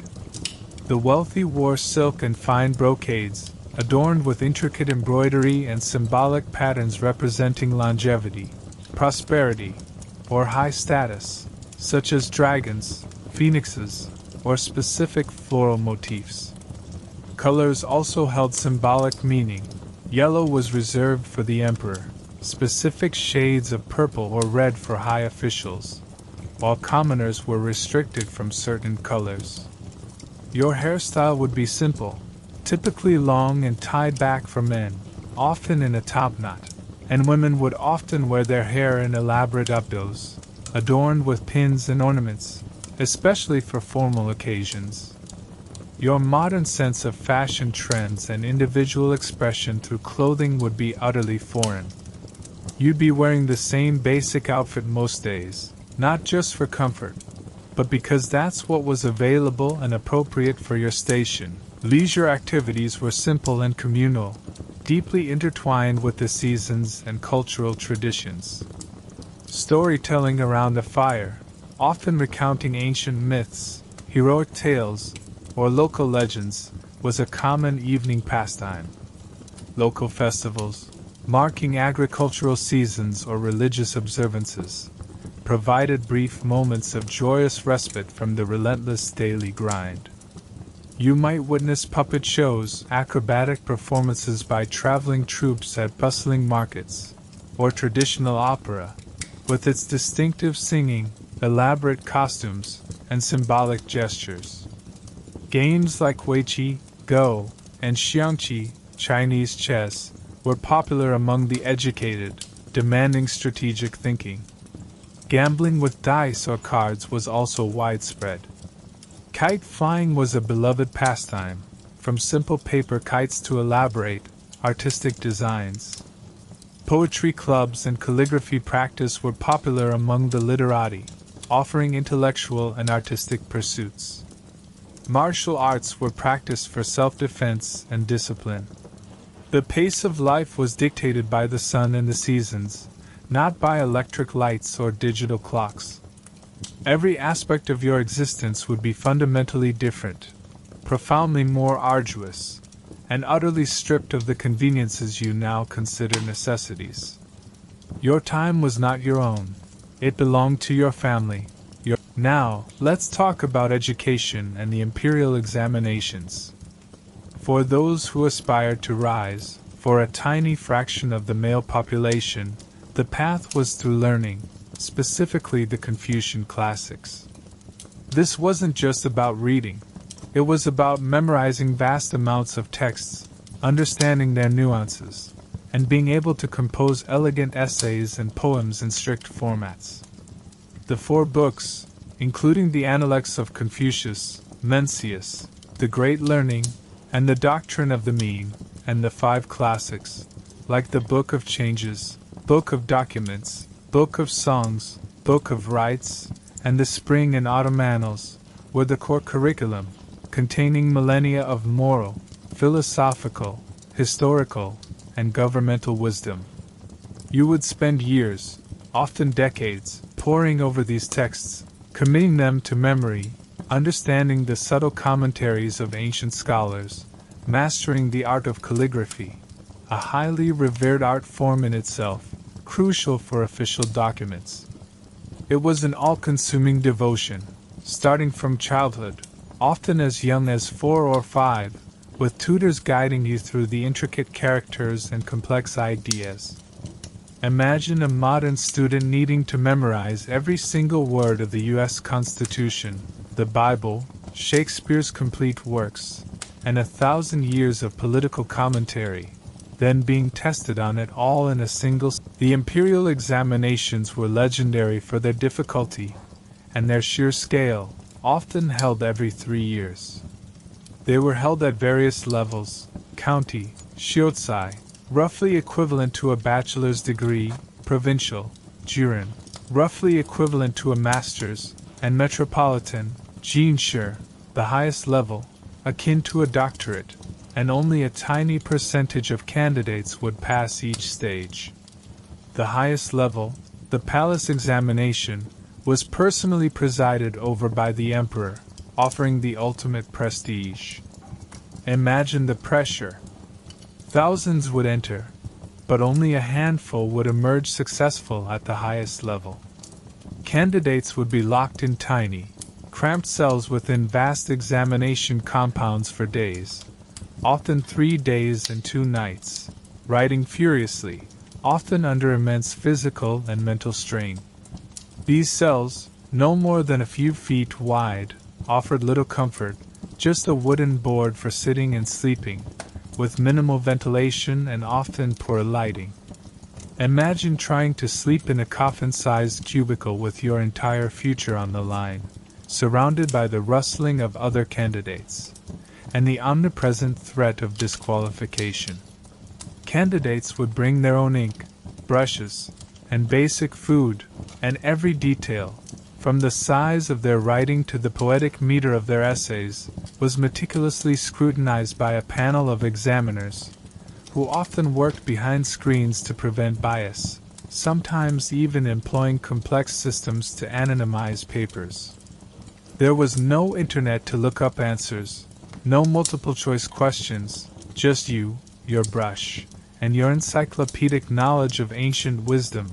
The wealthy wore silk and fine brocades, adorned with intricate embroidery and symbolic patterns representing longevity, prosperity, or high status, such as dragons, phoenixes, or specific floral motifs. Colors also held symbolic meaning. Yellow was reserved for the emperor, specific shades of purple or red for high officials, while commoners were restricted from certain colors. Your hairstyle would be simple, typically long and tied back for men, often in a topknot, and women would often wear their hair in elaborate updos, adorned with pins and ornaments, especially for formal occasions. Your modern sense of fashion trends and individual expression through clothing would be utterly foreign. You'd be wearing the same basic outfit most days, not just for comfort, but because that's what was available and appropriate for your station. Leisure activities were simple and communal, deeply intertwined with the seasons and cultural traditions. Storytelling around a fire, often recounting ancient myths, heroic tales, or local legends, was a common evening pastime. Local festivals, marking agricultural seasons or religious observances, provided brief moments of joyous respite from the relentless daily grind. You might witness puppet shows, acrobatic performances by traveling troupes at bustling markets, or traditional opera, with its distinctive singing, elaborate costumes, and symbolic gestures. Games like Weiqi, Go, and Xiangqi, Chinese chess, were popular among the educated, demanding strategic thinking. Gambling with dice or cards was also widespread. Kite flying was a beloved pastime, from simple paper kites to elaborate, artistic designs. Poetry clubs and calligraphy practice were popular among the literati, offering intellectual and artistic pursuits. Martial arts were practiced for self-defense and discipline. The pace of life was dictated by the sun and the seasons, not by electric lights or digital clocks. Every aspect of your existence would be fundamentally different, profoundly more arduous, and utterly stripped of the conveniences you now consider necessities. Your time was not your own. It belonged to your family. Now, let's talk about education and the Imperial examinations. For those who aspired to rise, for a tiny fraction of the male population, the path was through learning, specifically the Confucian classics. This wasn't just about reading. It was about memorizing vast amounts of texts, understanding their nuances, and being able to compose elegant essays and poems in strict formats. The 4 books, including the Analects of Confucius, Mencius, The Great Learning, and the Doctrine of the Mean, and the 5 classics, like the Book of Changes, Book of Documents, Book of Songs, Book of Rites, and the Spring and Autumn Annals, were the core curriculum, containing millennia of moral, philosophical, historical, and governmental wisdom. You would spend years, often decades, poring over these texts, committing them to memory, understanding the subtle commentaries of ancient scholars, mastering the art of calligraphy, a highly revered art form in itself, crucial for official documents. It was an all-consuming devotion, starting from childhood, often as young as 4 or 5, with tutors guiding you through the intricate characters and complex ideas. Imagine a modern student needing to memorize every single word of the U.S. Constitution, the Bible, Shakespeare's complete works, and 1,000 years of political commentary, then being tested on it all in a single. The Imperial examinations were legendary for their difficulty and their sheer scale, often held every 3 years. They were held at various levels: county, shiozai, roughly equivalent to a bachelor's degree; provincial, jurin, roughly equivalent to a master's; and metropolitan, jinshu, the highest level, akin to a doctorate, and only a tiny percentage of candidates would pass each stage. The highest level, the palace examination, was personally presided over by the emperor, offering the ultimate prestige. Imagine the pressure. Thousands would enter, but only a handful would emerge successful at the highest level. Candidates would be locked in tiny, cramped cells within vast examination compounds for days, often 3 days and 2 nights, writing furiously, often under immense physical and mental strain. These cells, no more than a few feet wide, offered little comfort, just a wooden board for sitting and sleeping, with minimal ventilation and often poor lighting. Imagine trying to sleep in a coffin-sized cubicle with your entire future on the line, surrounded by the rustling of other candidates, and the omnipresent threat of disqualification. Candidates would bring their own ink, brushes, and basic food, and every detail, from the size of their writing to the poetic meter of their essays, was meticulously scrutinized by a panel of examiners, who often worked behind screens to prevent bias, sometimes even employing complex systems to anonymize papers. There was no internet to look up answers, no multiple-choice questions, just you, your brush, and your encyclopedic knowledge of ancient wisdom,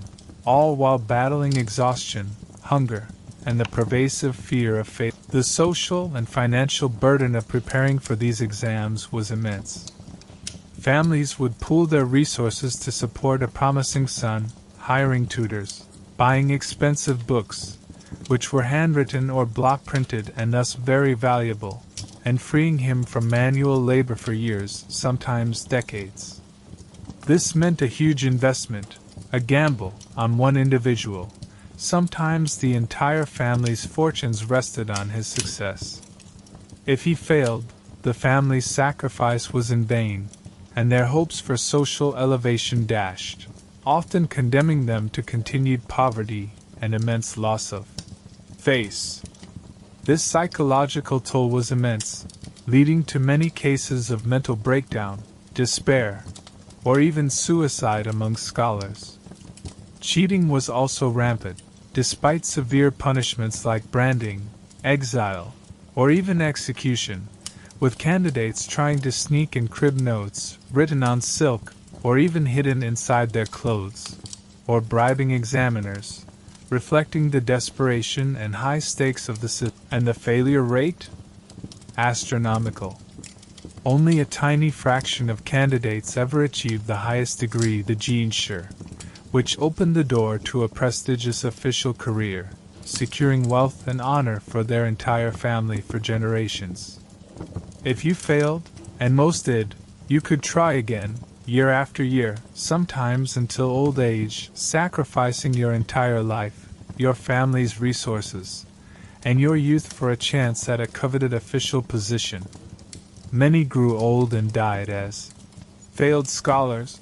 all while battling exhaustion, hunger, and the pervasive fear of failure. The social and financial burden of preparing for these exams was immense. Families would pool their resources to support a promising son, hiring tutors, buying expensive books, which were handwritten or block printed and thus very valuable, and freeing him from manual labor for years, sometimes decades. This meant a huge investment, a gamble, on one individual. Sometimes the entire family's fortunes rested on his success. If he failed, the family's sacrifice was in vain, and their hopes for social elevation dashed, often condemning them to continued poverty and immense loss of face. This psychological toll was immense, leading to many cases of mental breakdown, despair, or even suicide among scholars. Cheating was also rampant, despite severe punishments like branding, exile, or even execution, with candidates trying to sneak and crib notes written on silk or even hidden inside their clothes, or bribing examiners, reflecting the desperation and high stakes of the system. And the failure rate? Astronomical. Only a tiny fraction of candidates ever achieved the highest degree, the jinshu, which opened the door to a prestigious official career, securing wealth and honor for their entire family for generations. If you failed, and most did, you could try again, year after year, sometimes until old age, sacrificing your entire life, your family's resources, and your youth for a chance at a coveted official position. Many grew old and died as failed scholars,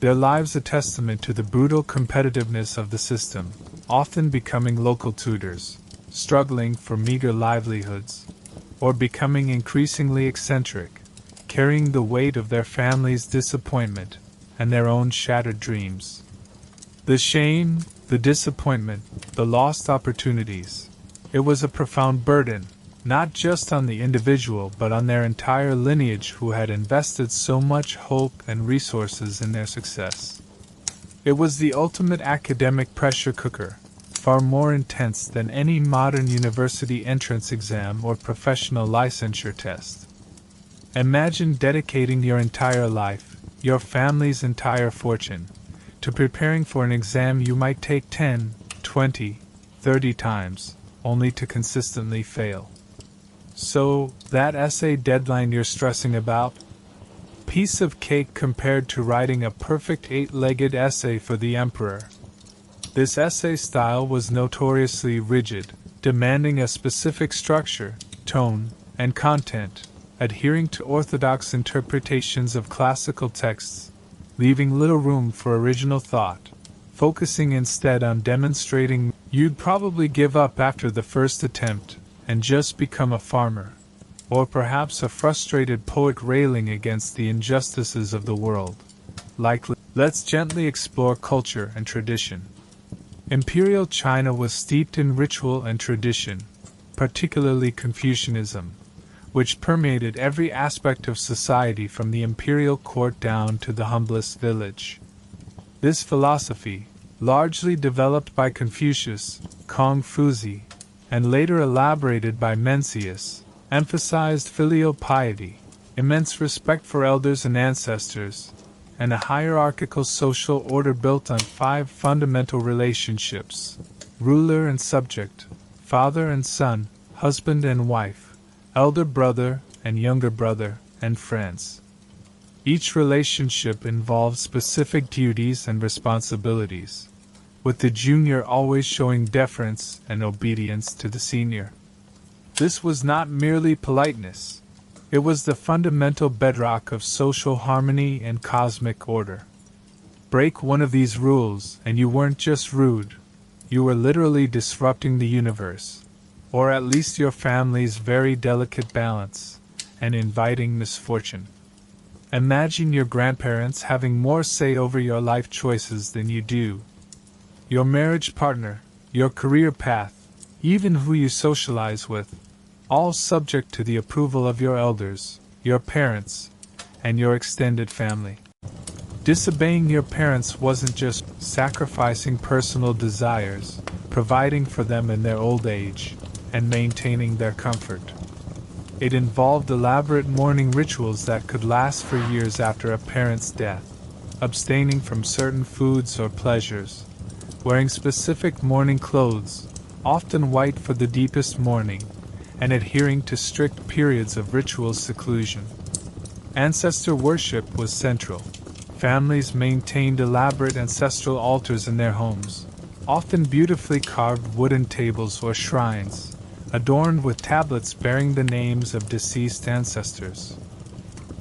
their lives a testament to the brutal competitiveness of the system, often becoming local tutors, struggling for meager livelihoods, or becoming increasingly eccentric, carrying the weight of their family's disappointment and their own shattered dreams. The shame, the disappointment, the lost opportunities. It was a profound burden, not just on the individual but on their entire lineage who had invested so much hope and resources in their success. It was the ultimate academic pressure cooker, far more intense than any modern university entrance exam or professional licensure test. Imagine dedicating your entire life, your family's entire fortune, to preparing for an exam you might take 10, 20, 30 times, only to consistently fail. So, that essay deadline you're stressing about? Piece of cake compared to writing a perfect 8-legged essay for the emperor. This essay style was notoriously rigid, demanding a specific structure, tone, and content, adhering to orthodox interpretations of classical texts, leaving little room for original thought, focusing instead on demonstrating you'd probably give up after the first attempt and just become a farmer, or perhaps a frustrated poet railing against the injustices of the world. Likely, let's gently explore culture and tradition. Imperial China was steeped in ritual and tradition, particularly Confucianism, which permeated every aspect of society from the imperial court down to the humblest village. This philosophy, largely developed by Confucius, Confuzi, and later elaborated by Mencius, emphasized filial piety, immense respect for elders and ancestors, and a hierarchical social order built on 5 fundamental relationships: ruler and subject, father and son, husband and wife, elder brother and younger brother, and friends. Each relationship involves specific duties and responsibilities, with the junior always showing deference and obedience to the senior. This was not merely politeness. It was the fundamental bedrock of social harmony and cosmic order. Break one of these rules and you weren't just rude, you were literally disrupting the universe, or at least your family's very delicate balance, and inviting misfortune. Imagine your grandparents having more say over your life choices than you do. Your marriage partner, your career path, even who you socialize with, all subject to the approval of your elders, your parents, and your extended family. Disobeying your parents wasn't just sacrificing personal desires, providing for them in their old age, and maintaining their comfort. It involved elaborate mourning rituals that could last for years after a parent's death, abstaining from certain foods or pleasures, wearing specific mourning clothes, often white for the deepest mourning, and adhering to strict periods of ritual seclusion. Ancestor worship was central. Families maintained elaborate ancestral altars in their homes, often beautifully carved wooden tables or shrines, adorned with tablets bearing the names of deceased ancestors.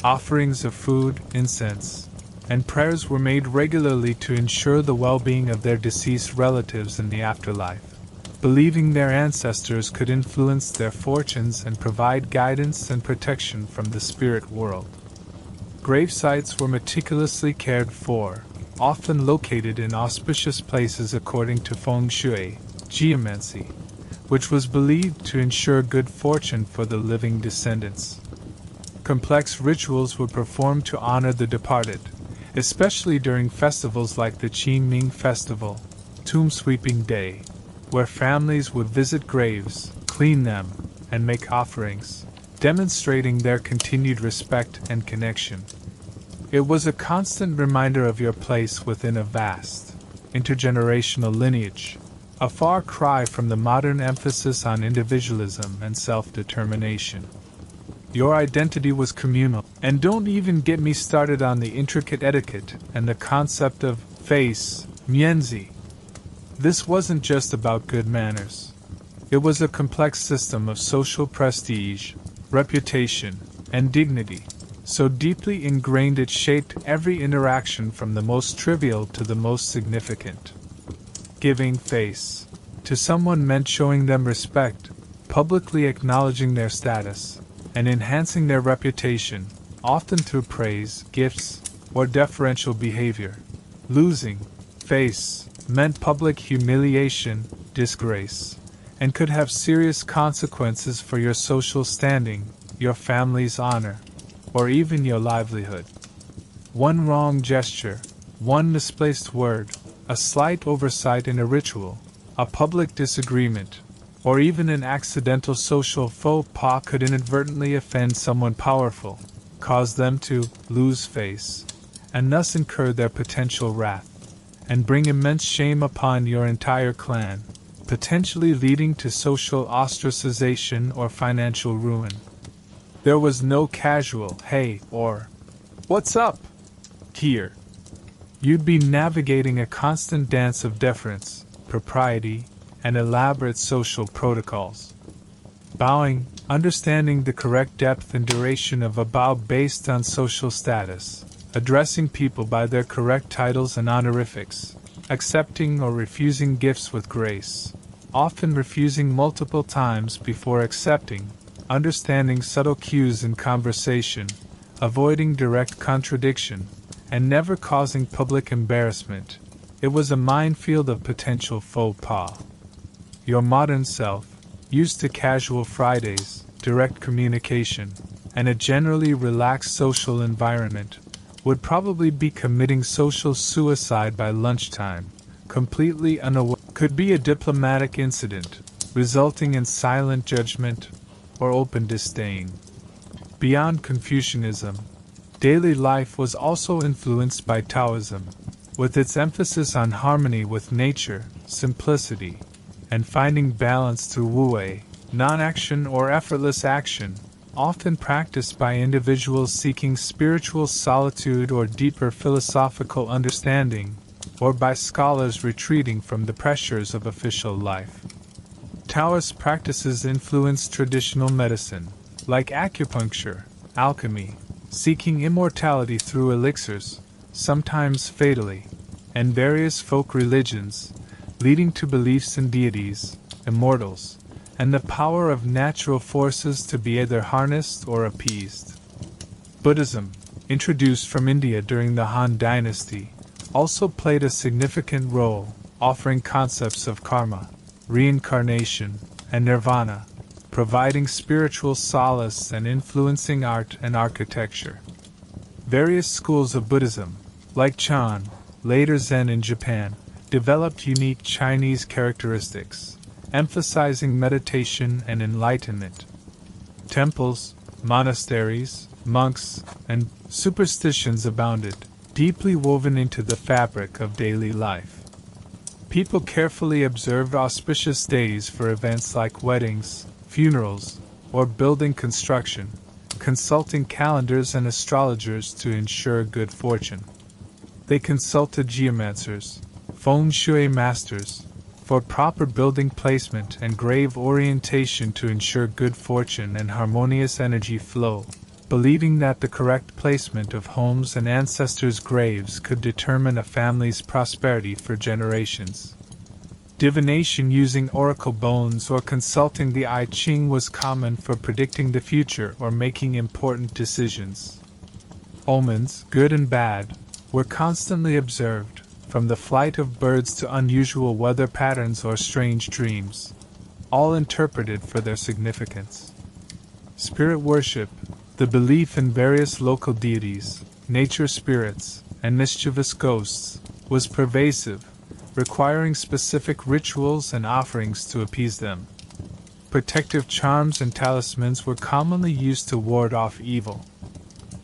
Offerings of food, incense, and prayers were made regularly to ensure the well-being of their deceased relatives in the afterlife, believing their ancestors could influence their fortunes and provide guidance and protection from the spirit world. Grave sites were meticulously cared for, often located in auspicious places according to feng shui, geomancy, which was believed to ensure good fortune for the living descendants. Complex rituals were performed to honor the departed, especially during festivals like the Qingming Festival, Tomb Sweeping Day, where families would visit graves, clean them, and make offerings, demonstrating their continued respect and connection. It was a constant reminder of your place within a vast, intergenerational lineage, a far cry from the modern emphasis on individualism and self-determination. Your identity was communal, and don't even get me started on the intricate etiquette and the concept of face, mianzi. This wasn't just about good manners. It was a complex system of social prestige, reputation, and dignity, so deeply ingrained it shaped every interaction from the most trivial to the most significant. Giving face to someone meant showing them respect, publicly acknowledging their status, and enhancing their reputation, often through praise, gifts, or deferential behavior. Losing face meant public humiliation, disgrace, and could have serious consequences for your social standing, your family's honor, or even your livelihood. One wrong gesture, one misplaced word, a slight oversight in a ritual, a public disagreement, or even an accidental social faux pas could inadvertently offend someone powerful, cause them to lose face, and thus incur their potential wrath, and bring immense shame upon your entire clan, potentially leading to social ostracization or financial ruin. There was no casual "hey" or "what's up" here. You'd be navigating a constant dance of deference, propriety, and elaborate social protocols. Bowing, understanding the correct depth and duration of a bow based on social status, addressing people by their correct titles and honorifics, accepting or refusing gifts with grace, often refusing multiple times before accepting, understanding subtle cues in conversation, avoiding direct contradiction, and never causing public embarrassment. It was a minefield of potential faux pas. Your modern self, used to casual Fridays, direct communication, and a generally relaxed social environment, would probably be committing social suicide by lunchtime, completely unaware. Could be a diplomatic incident, resulting in silent judgment or open disdain. Beyond Confucianism, daily life was also influenced by Taoism, with its emphasis on harmony with nature, simplicity, and finding balance through wu-wei, non-action or effortless action, often practiced by individuals seeking spiritual solitude or deeper philosophical understanding, or by scholars retreating from the pressures of official life. Taoist practices influenced traditional medicine, like acupuncture, alchemy, seeking immortality through elixirs, sometimes fatally, and various folk religions, leading to beliefs in deities, immortals, and the power of natural forces to be either harnessed or appeased. Buddhism, introduced from India during the Han Dynasty, also played a significant role, offering concepts of karma, reincarnation, and nirvana, providing spiritual solace and influencing art and architecture. Various schools of Buddhism, like Chan, later Zen in Japan, developed unique Chinese characteristics, emphasizing meditation and enlightenment. Temples, monasteries, monks, and superstitions abounded, deeply woven into the fabric of daily life. People carefully observed auspicious days for events like weddings, funerals, or building construction, consulting calendars and astrologers to ensure good fortune. They consulted geomancers, feng shui masters, for proper building placement and grave orientation to ensure good fortune and harmonious energy flow, believing that the correct placement of homes and ancestors' graves could determine a family's prosperity for generations. Divination using oracle bones or consulting the I Ching was common for predicting the future or making important decisions. Omens, good and bad, were constantly observed, from the flight of birds to unusual weather patterns or strange dreams, all interpreted for their significance. Spirit worship, the belief in various local deities, nature spirits, and mischievous ghosts, was pervasive, requiring specific rituals and offerings to appease them. Protective charms and talismans were commonly used to ward off evil.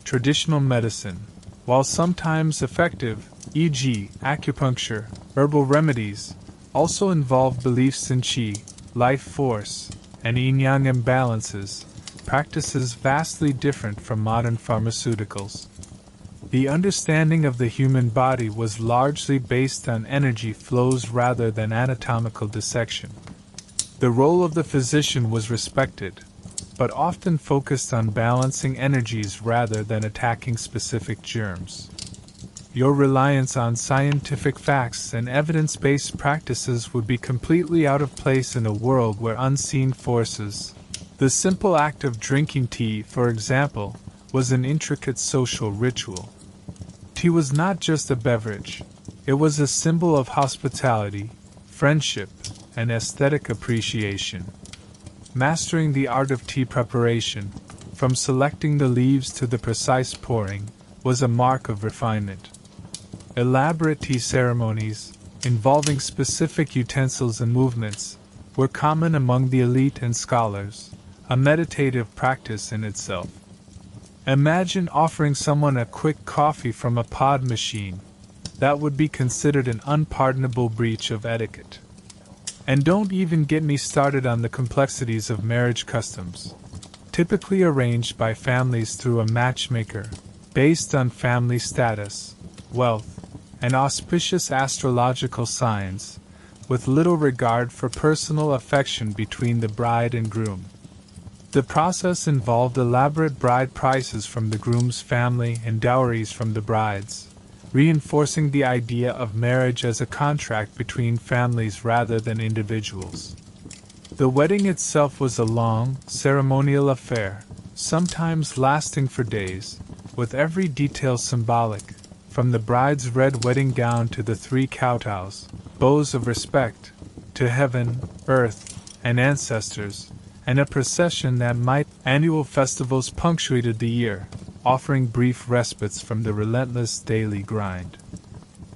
Traditional medicine, while sometimes effective, e.g., acupuncture, herbal remedies, also involved beliefs in qi, life force, and yin-yang imbalances, practices vastly different from modern pharmaceuticals. The understanding of the human body was largely based on energy flows rather than anatomical dissection. The role of the physician was respected, but often focused on balancing energies rather than attacking specific germs. Your reliance on scientific facts and evidence-based practices would be completely out of place in a world where unseen forces, the simple act of drinking tea, for example, was an intricate social ritual. Tea was not just a beverage, it was a symbol of hospitality, friendship, and aesthetic appreciation. Mastering the art of tea preparation, from selecting the leaves to the precise pouring, was a mark of refinement. Elaborate tea ceremonies, involving specific utensils and movements, were common among the elite and scholars, a meditative practice in itself. Imagine offering someone a quick coffee from a pod machine. That would be considered an unpardonable breach of etiquette. And don't even get me started on the complexities of marriage customs, typically arranged by families through a matchmaker, based on family status, wealth, and auspicious astrological signs, with little regard for personal affection between the bride and groom. The process involved elaborate bride prices from the groom's family and dowries from the bride's, reinforcing the idea of marriage as a contract between families rather than individuals. The wedding itself was a long, ceremonial affair, sometimes lasting for days, with every detail symbolic, from the bride's red wedding gown to the 3 kowtows, bows of respect, to heaven, earth, and ancestors, and a procession that might. Annual festivals punctuated the year, offering brief respites from the relentless daily grind.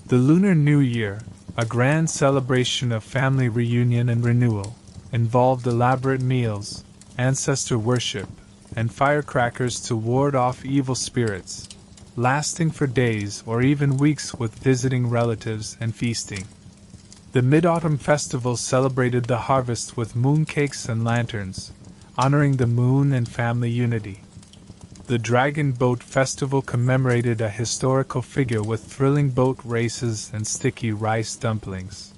The Lunar New Year, a grand celebration of family reunion and renewal, involved elaborate meals, ancestor worship, and firecrackers to ward off evil spirits, lasting for days or even weeks with visiting relatives and feasting. The Mid-Autumn Festival celebrated the harvest with mooncakes and lanterns, honoring the moon and family unity. The Dragon Boat Festival commemorated a historical figure with thrilling boat races and sticky rice dumplings.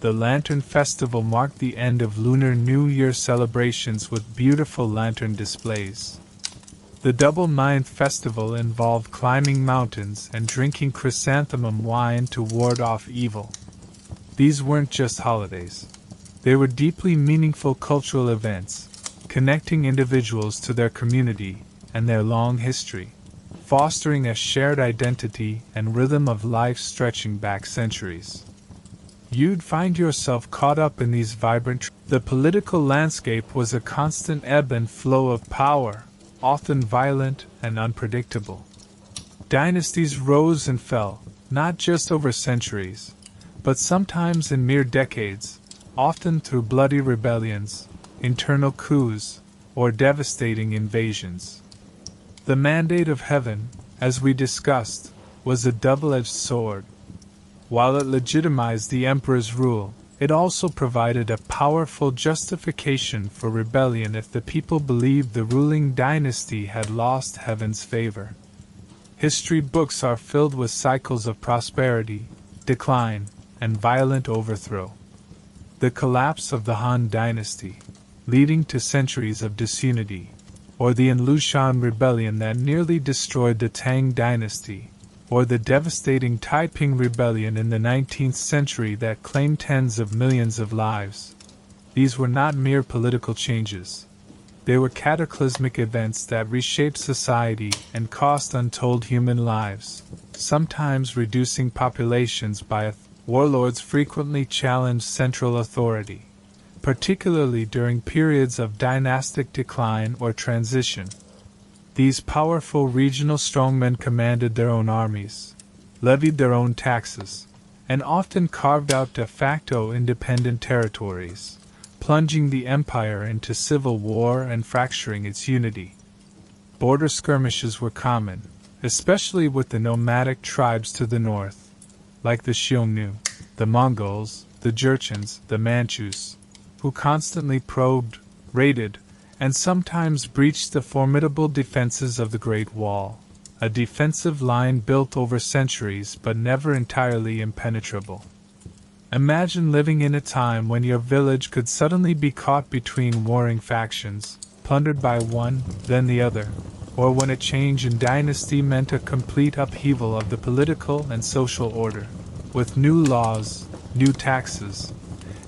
The Lantern Festival marked the end of Lunar New Year celebrations with beautiful lantern displays. The Double Ninth Festival involved climbing mountains and drinking chrysanthemum wine to ward off evil. These weren't just holidays. They were deeply meaningful cultural events, connecting individuals to their community and their long history, fostering a shared identity and rhythm of life stretching back centuries. You'd find yourself caught up in these vibrant. The political landscape was a constant ebb and flow of power, often violent and unpredictable. Dynasties rose and fell, not just over centuries, but sometimes in mere decades, often through bloody rebellions, internal coups, or devastating invasions. The mandate of heaven, as we discussed, was a double-edged sword. While it legitimized the emperor's rule, it also provided a powerful justification for rebellion if the people believed the ruling dynasty had lost heaven's favor. History books are filled with cycles of prosperity, decline, and violent overthrow. The collapse of the Han dynasty, leading to centuries of disunity, or the Lushan rebellion that nearly destroyed the Tang dynasty, or the devastating Taiping rebellion in the 19th century that claimed tens of millions of lives. These were not mere political changes. They were cataclysmic events that reshaped society and cost untold human lives, sometimes reducing populations by warlords frequently challenged central authority, particularly during periods of dynastic decline or transition. These powerful regional strongmen commanded their own armies, levied their own taxes, and often carved out de facto independent territories, plunging the empire into civil war and fracturing its unity. Border skirmishes were common, especially with the nomadic tribes to the north, like the Xiongnu, the Mongols, the Jurchens, the Manchus, who constantly probed, raided, and sometimes breached the formidable defenses of the Great Wall, a defensive line built over centuries but never entirely impenetrable. Imagine living in a time when your village could suddenly be caught between warring factions, plundered by one, then the other, or when a change in dynasty meant a complete upheaval of the political and social order, with new laws, new taxes,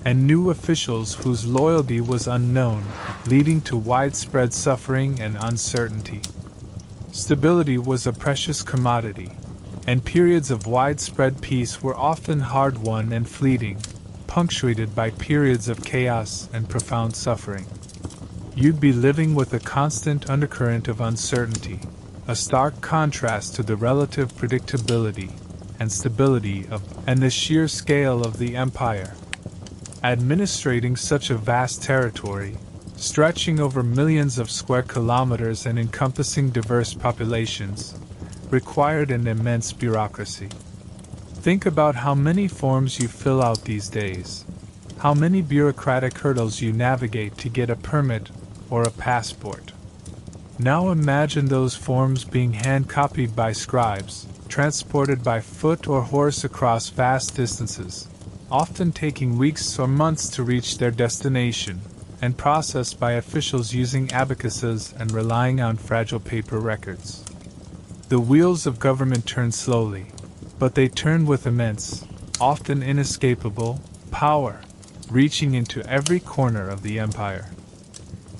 and new officials whose loyalty was unknown, leading to widespread suffering and uncertainty. Stability was a precious commodity, and periods of widespread peace were often hard-won and fleeting, punctuated by periods of chaos and profound suffering. You'd be living with a constant undercurrent of uncertainty, a stark contrast to the relative predictability and stability and the sheer scale of the empire. Administrating such a vast territory, stretching over millions of square kilometers and encompassing diverse populations, required an immense bureaucracy. Think about how many forms you fill out these days, how many bureaucratic hurdles you navigate to get a permit or a passport. Now imagine those forms being hand-copied by scribes, transported by foot or horse across vast distances, often taking weeks or months to reach their destination, and processed by officials using abacuses and relying on fragile paper records. The wheels of government turn slowly, but they turn with immense, often inescapable, power, reaching into every corner of the empire.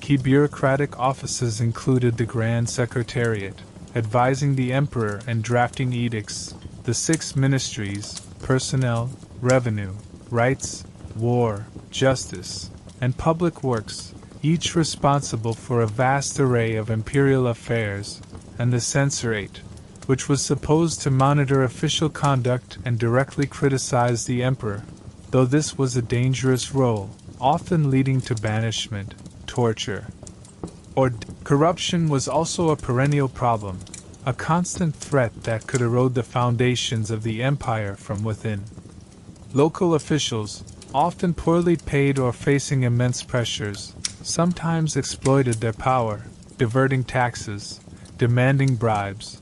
Key bureaucratic offices included the Grand Secretariat, advising the emperor and drafting edicts, the 6 ministries, personnel, revenue, rights, war, justice, and public works, each responsible for a vast array of imperial affairs, and the censorate, which was supposed to monitor official conduct and directly criticize the emperor, though this was a dangerous role, often leading to banishment, torture, or corruption was also a perennial problem, a constant threat that could erode the foundations of the empire from within. Local officials, often poorly paid or facing immense pressures, sometimes exploited their power, diverting taxes, demanding bribes,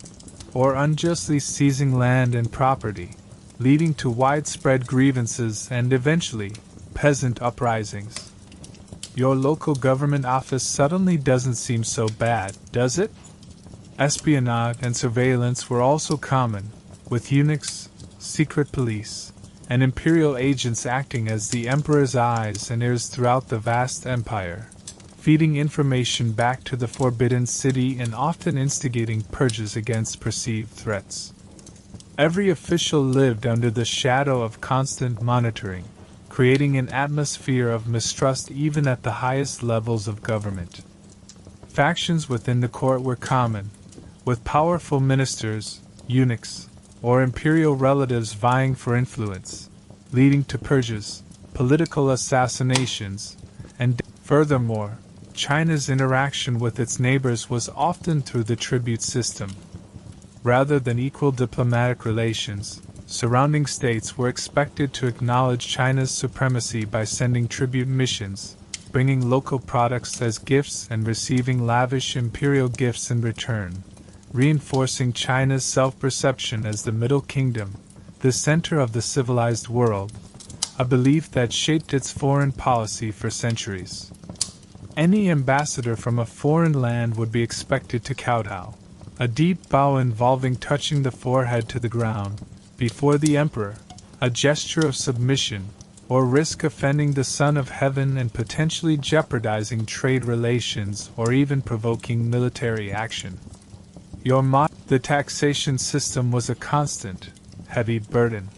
or unjustly seizing land and property, leading to widespread grievances and eventually, peasant uprisings. Your local government office suddenly doesn't seem so bad, does it? Espionage and surveillance were also common, with eunuchs, secret police, and imperial agents acting as the emperor's eyes and ears throughout the vast empire, feeding information back to the Forbidden City and often instigating purges against perceived threats. Every official lived under the shadow of constant monitoring, creating an atmosphere of mistrust even at the highest levels of government. Factions within the court were common, with powerful ministers, eunuchs, or imperial relatives vying for influence, leading to purges, political assassinations, and furthermore, China's interaction with its neighbors was often through the tribute system. Rather than equal diplomatic relations, surrounding states were expected to acknowledge China's supremacy by sending tribute missions, bringing local products as gifts and receiving lavish imperial gifts in return, reinforcing China's self-perception as the Middle Kingdom, the center of the civilized world, a belief that shaped its foreign policy for centuries. Any ambassador from a foreign land would be expected to kowtow, a deep bow involving touching the forehead to the ground, before the emperor, a gesture of submission, or risk offending the Son of Heaven and potentially jeopardizing trade relations or even provoking military action. The taxation system was a constant, heavy burden.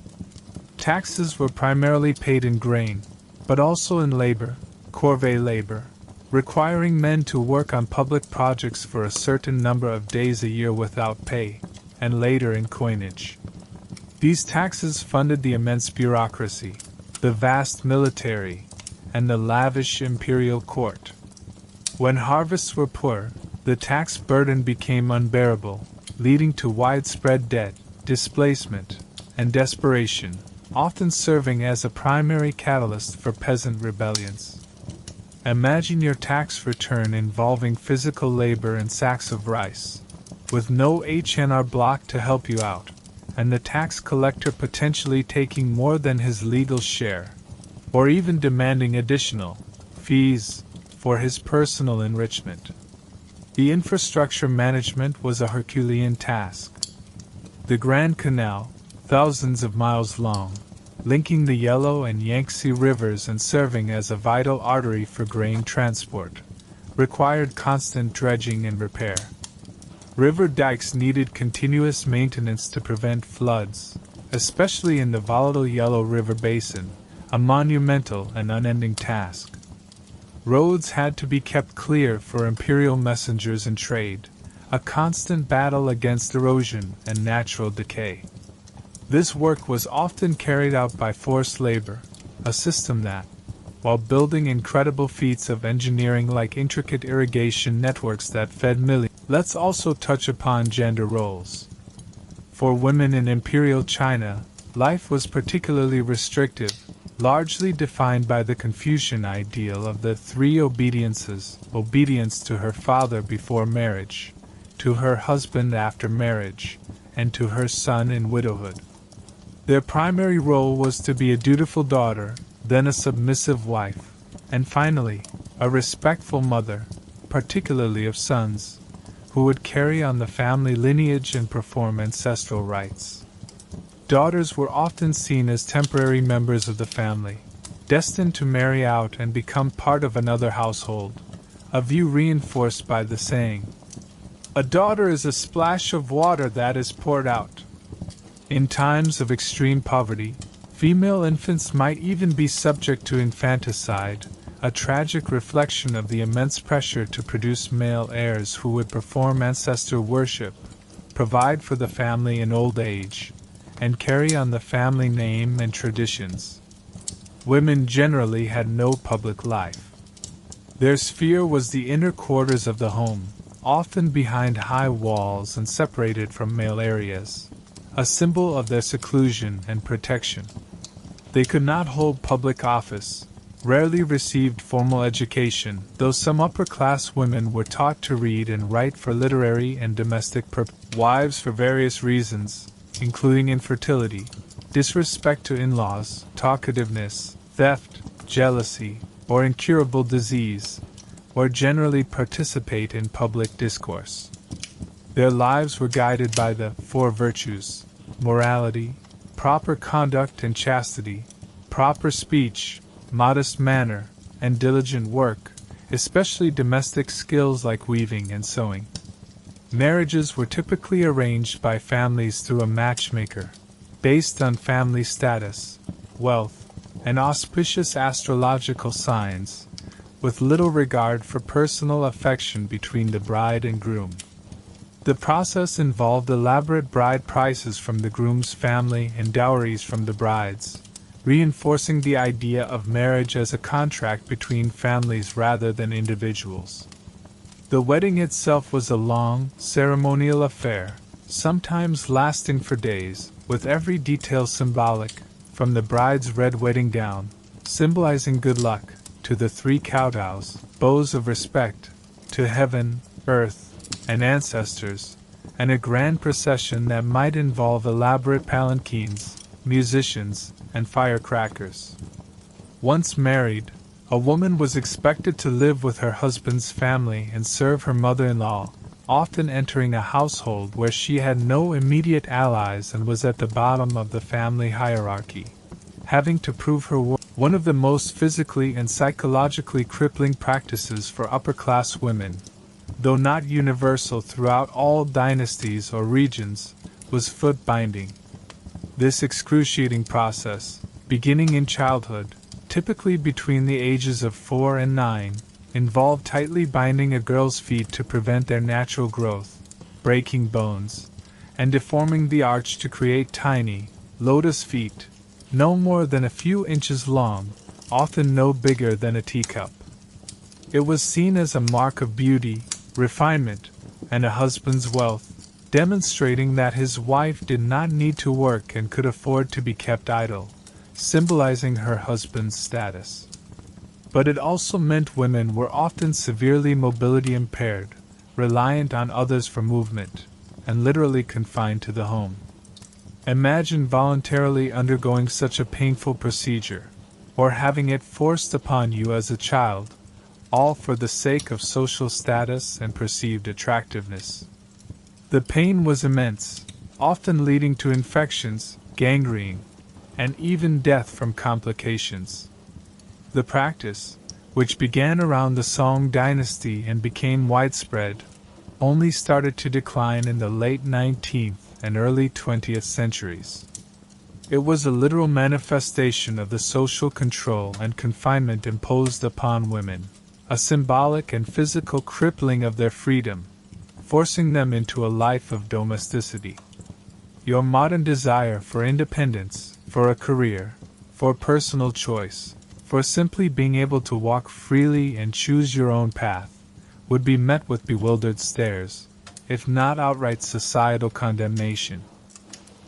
Taxes were primarily paid in grain, but also in labor, corvée labor, requiring men to work on public projects for a certain number of days a year without pay, and later in coinage. These taxes funded the immense bureaucracy, the vast military, and the lavish imperial court. When harvests were poor, the tax burden became unbearable, leading to widespread debt, displacement, and desperation, often serving as a primary catalyst for peasant rebellions. Imagine your tax return involving physical labor and sacks of rice, with no H&R Block to help you out, and the tax collector potentially taking more than his legal share, or even demanding additional fees for his personal enrichment. The infrastructure management was a Herculean task. The Grand Canal, thousands of miles long, linking the Yellow and Yangtze rivers and serving as a vital artery for grain transport, required constant dredging and repair. River dikes needed continuous maintenance to prevent floods, especially in the volatile Yellow River Basin, a monumental and unending task. Roads had to be kept clear for imperial messengers and trade, a constant battle against erosion and natural decay. This work was often carried out by forced labor, a system that, while building incredible feats of engineering like intricate irrigation networks that fed millions. Let's also touch upon gender roles. For women in Imperial China, life was particularly restrictive, largely defined by the Confucian ideal of the three obediences: obedience to her father before marriage, to her husband after marriage, and to her son in widowhood. Their primary role was to be a dutiful daughter, then a submissive wife, and finally, a respectful mother, particularly of sons, who would carry on the family lineage and perform ancestral rites. Daughters were often seen as temporary members of the family, destined to marry out and become part of another household, a view reinforced by the saying, "A daughter is a splash of water that is poured out." In times of extreme poverty, female infants might even be subject to infanticide, a tragic reflection of the immense pressure to produce male heirs who would perform ancestor worship, provide for the family in old age, and carry on the family name and traditions. Women generally had no public life. Their sphere was the inner quarters of the home, often behind high walls and separated from male areas, a symbol of their seclusion and protection. They could not hold public office, rarely received formal education, though some upper-class women were taught to read and write for literary and domestic purposes. Wives, for various reasons, including infertility, disrespect to in-laws, talkativeness, theft, jealousy, or incurable disease, or generally participate in public discourse. Their lives were guided by the four virtues: morality, proper conduct and chastity, proper speech, modest manner, and diligent work, especially domestic skills like weaving and sewing. Marriages were typically arranged by families through a matchmaker, based on family status, wealth, and auspicious astrological signs, with little regard for personal affection between the bride and groom. The process involved elaborate bride prices from the groom's family and dowries from the bride's, reinforcing the idea of marriage as a contract between families rather than individuals. The wedding itself was a long, ceremonial affair, sometimes lasting for days, with every detail symbolic, from the bride's red wedding gown, symbolizing good luck, to the three kowtows, bows of respect, to heaven, earth, and ancestors, and a grand procession that might involve elaborate palanquins, musicians, and firecrackers. Once married, a woman was expected to live with her husband's family and serve her mother-in-law, often entering a household where she had no immediate allies and was at the bottom of the family hierarchy, having to prove her worth. One of the most physically and psychologically crippling practices for upper-class women, though not universal throughout all dynasties or regions, was foot binding. This excruciating process, beginning in childhood, typically between the ages of 4 and 9, involved tightly binding a girl's feet to prevent their natural growth, breaking bones, and deforming the arch to create tiny, lotus feet, no more than a few inches long, often no bigger than a teacup. It was seen as a mark of beauty, refinement, and a husband's wealth, demonstrating that his wife did not need to work and could afford to be kept idle, symbolizing her husband's status. But it also meant women were often severely mobility impaired, reliant on others for movement, and literally confined to the home. Imagine voluntarily undergoing such a painful procedure, or having it forced upon you as a child, all for the sake of social status and perceived attractiveness. The pain was immense, often leading to infections, gangrene, and even death from complications. The practice, which began around the Song dynasty and became widespread, only started to decline in the late 19th and early 20th centuries. It was a literal manifestation of the social control and confinement imposed upon women, a symbolic and physical crippling of their freedom, forcing them into a life of domesticity. Your modern desire for independence, for a career, for personal choice, for simply being able to walk freely and choose your own path, would be met with bewildered stares, if not outright societal condemnation.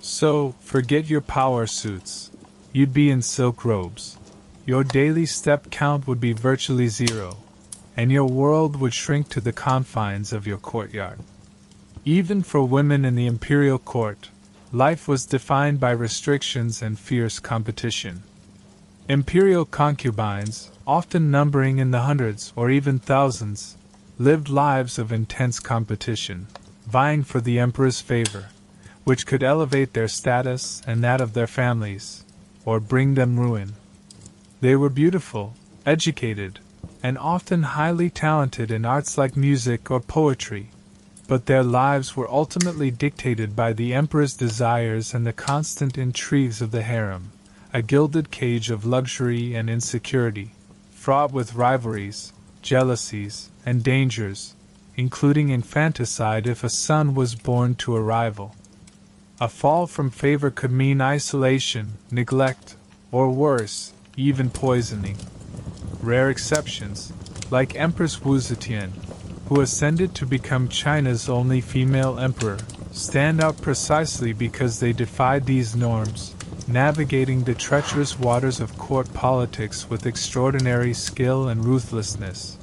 So, forget your power suits. You'd be in silk robes. Your daily step count would be virtually zero, and your world would shrink to the confines of your courtyard. Even for women in the imperial court, life was defined by restrictions and fierce competition. Imperial concubines, often numbering in the hundreds or even thousands, lived lives of intense competition, vying for the emperor's favor, which could elevate their status and that of their families, or bring them ruin. They were beautiful, educated, and often highly talented in arts like music or poetry, but their lives were ultimately dictated by the emperor's desires and the constant intrigues of the harem, a gilded cage of luxury and insecurity, fraught with rivalries, jealousies, and dangers, including infanticide if a son was born to a rival. A fall from favor could mean isolation, neglect, or worse, even poisoning. Rare exceptions, like Empress Wu Zetian, who ascended to become China's only female emperor, stand out precisely because they defied these norms, navigating the treacherous waters of court politics with extraordinary skill and ruthlessness.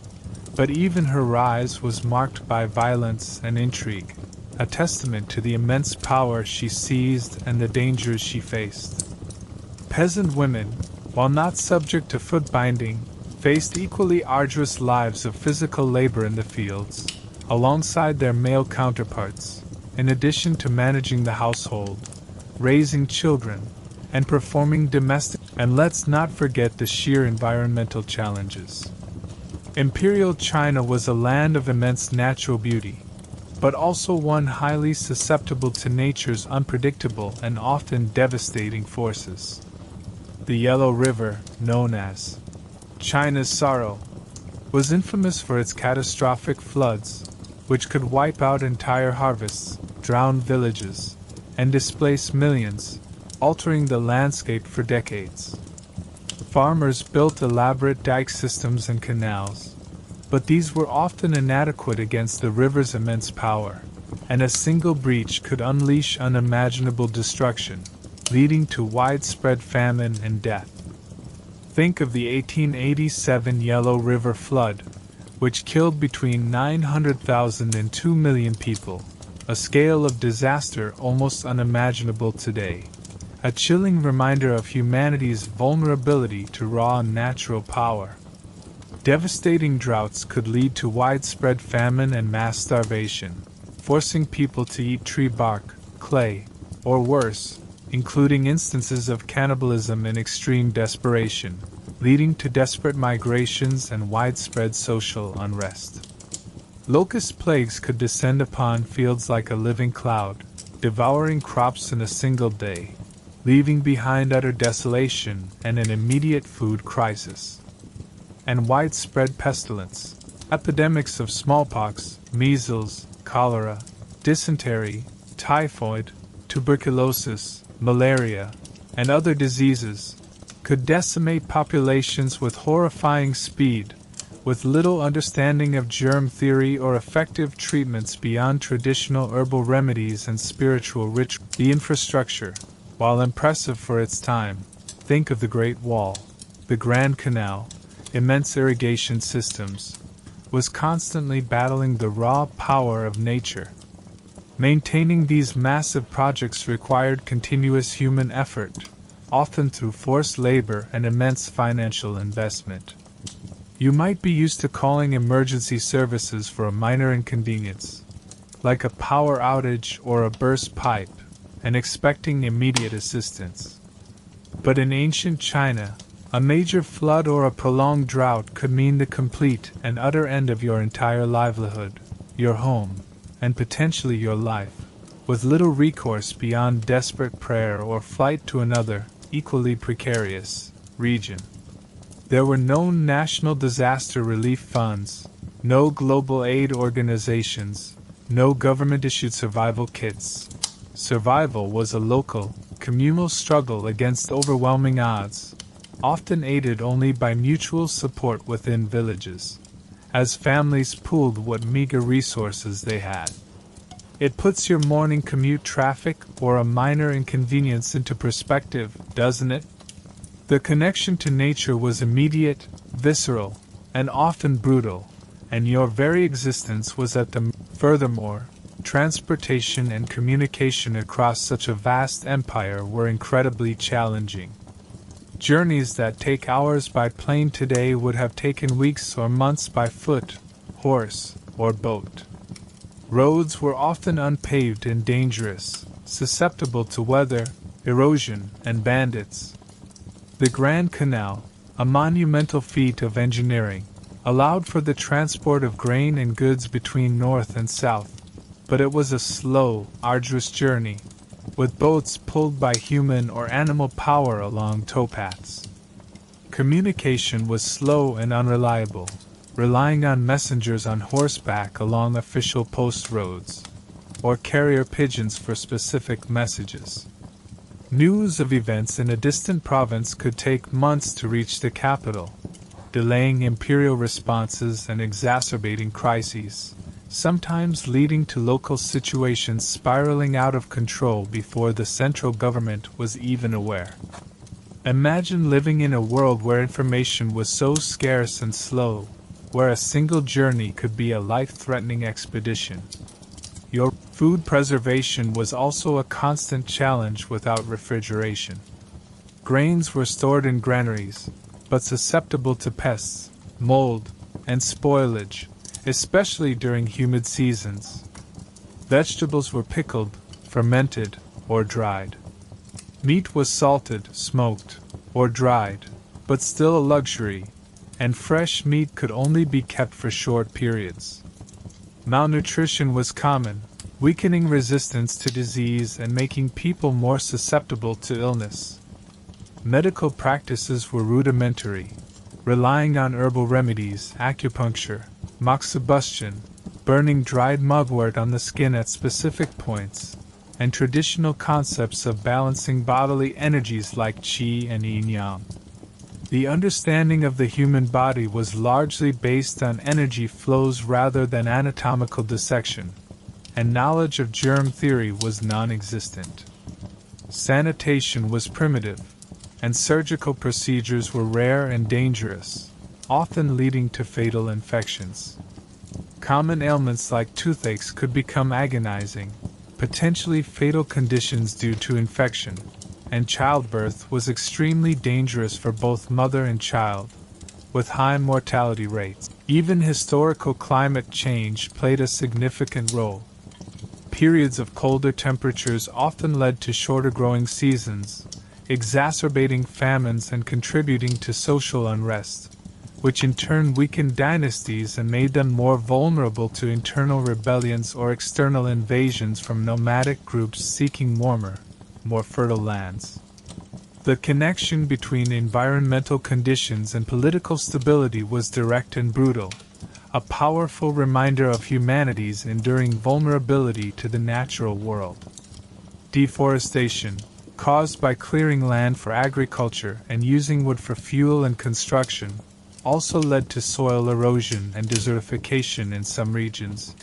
But even her rise was marked by violence and intrigue, a testament to the immense power she seized and the dangers she faced. Peasant women, while not subject to foot binding, faced equally arduous lives of physical labor in the fields, alongside their male counterparts, in addition to managing the household, raising children, and performing domestic. And let's not forget the sheer environmental challenges. Imperial China was a land of immense natural beauty, but also one highly susceptible to nature's unpredictable and often devastating forces. The Yellow River, known as China's Sorrow, was infamous for its catastrophic floods, which could wipe out entire harvests, drown villages, and displace millions, altering the landscape for decades. Farmers built elaborate dike systems and canals, but these were often inadequate against the river's immense power, and a single breach could unleash unimaginable destruction, leading to widespread famine and death. Think of the 1887 Yellow River flood, which killed between 900,000 and 2 million people, a scale of disaster almost unimaginable today. A chilling reminder of humanity's vulnerability to raw natural power. Devastating droughts could lead to widespread famine and mass starvation, forcing people to eat tree bark, clay, or worse, including instances of cannibalism and extreme desperation, leading to desperate migrations and widespread social unrest. Locust plagues could descend upon fields like a living cloud, devouring crops in a single day, leaving behind utter desolation and an immediate food crisis. And widespread pestilence, epidemics of smallpox, measles, cholera, dysentery, typhoid, tuberculosis, malaria, and other diseases, could decimate populations with horrifying speed, with little understanding of germ theory or effective treatments beyond traditional herbal remedies and spiritual rituals. The infrastructure, while impressive for its time, think of the Great Wall, the Grand Canal, immense irrigation systems, was constantly battling the raw power of nature. Maintaining these massive projects required continuous human effort, often through forced labor and immense financial investment. You might be used to calling emergency services for a minor inconvenience, like a power outage or a burst pipe, and expecting immediate assistance. But in ancient China, a major flood or a prolonged drought could mean the complete and utter end of your entire livelihood, your home, and potentially your life, with little recourse beyond desperate prayer or flight to another, equally precarious, region. There were no national disaster relief funds, no global aid organizations, no government-issued survival kits. Survival was a local, communal struggle against overwhelming odds, often aided only by mutual support within villages, as families pooled what meager resources they had. It puts your morning commute traffic or a minor inconvenience into perspective, doesn't it? The connection to nature was immediate, visceral, and often brutal, and your very existence was at the. Furthermore, transportation and communication across such a vast empire were incredibly challenging. Journeys that take hours by plane today would have taken weeks or months by foot, horse, or boat. Roads were often unpaved and dangerous, susceptible to weather, erosion, and bandits. The Grand Canal, a monumental feat of engineering, allowed for the transport of grain and goods between north and south, but it was a slow, arduous journey, with boats pulled by human or animal power along towpaths. Communication was slow and unreliable, relying on messengers on horseback along official post roads, or carrier pigeons for specific messages. News of events in a distant province could take months to reach the capital, delaying imperial responses and exacerbating crises, sometimes leading to local situations spiraling out of control before the central government was even aware. Imagine living in a world where information was so scarce and slow, where a single journey could be a life-threatening expedition. Your food preservation was also a constant challenge without refrigeration. Grains were stored in granaries, but susceptible to pests, mold, and spoilage, especially during humid seasons. Vegetables were pickled, fermented, or dried. Meat was salted, smoked, or dried, but still a luxury, and fresh meat could only be kept for short periods. Malnutrition was common, weakening resistance to disease and making people more susceptible to illness. Medical practices were rudimentary, relying on herbal remedies, acupuncture, moxibustion, burning dried mugwort on the skin at specific points, and traditional concepts of balancing bodily energies like qi and yin-yang. The understanding of the human body was largely based on energy flows rather than anatomical dissection, and knowledge of germ theory was non-existent. Sanitation was primitive, and surgical procedures were rare and dangerous, often leading to fatal infections. Common ailments like toothaches could become agonizing, potentially fatal conditions due to infection, and childbirth was extremely dangerous for both mother and child, with high mortality rates. Even historical climate change played a significant role. Periods of colder temperatures often led to shorter growing seasons, exacerbating famines and contributing to social unrest, which in turn weakened dynasties and made them more vulnerable to internal rebellions or external invasions from nomadic groups seeking warmer, more fertile lands. The connection between environmental conditions and political stability was direct and brutal, a powerful reminder of humanity's enduring vulnerability to the natural world. Deforestation, caused by clearing land for agriculture and using wood for fuel and construction, also led to soil erosion and desertification in some regions,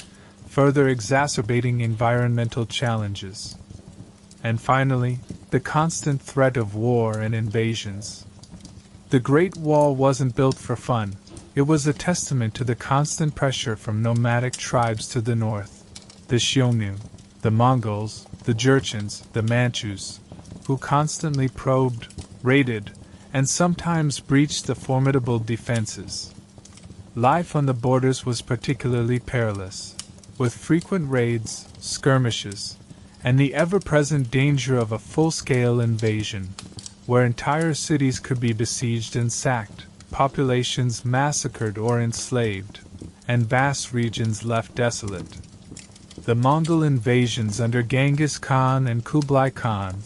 further exacerbating environmental challenges. And finally, the constant threat of war and invasions. The Great Wall wasn't built for fun. It was a testament to the constant pressure from nomadic tribes to the north, the Xiongnu, the Mongols, the Jurchens, the Manchus, who constantly probed, raided, and sometimes breached the formidable defenses. Life on the borders was particularly perilous, with frequent raids, skirmishes, and the ever-present danger of a full-scale invasion, where entire cities could be besieged and sacked, populations massacred or enslaved, and vast regions left desolate. The Mongol invasions under Genghis Khan and Kublai Khan,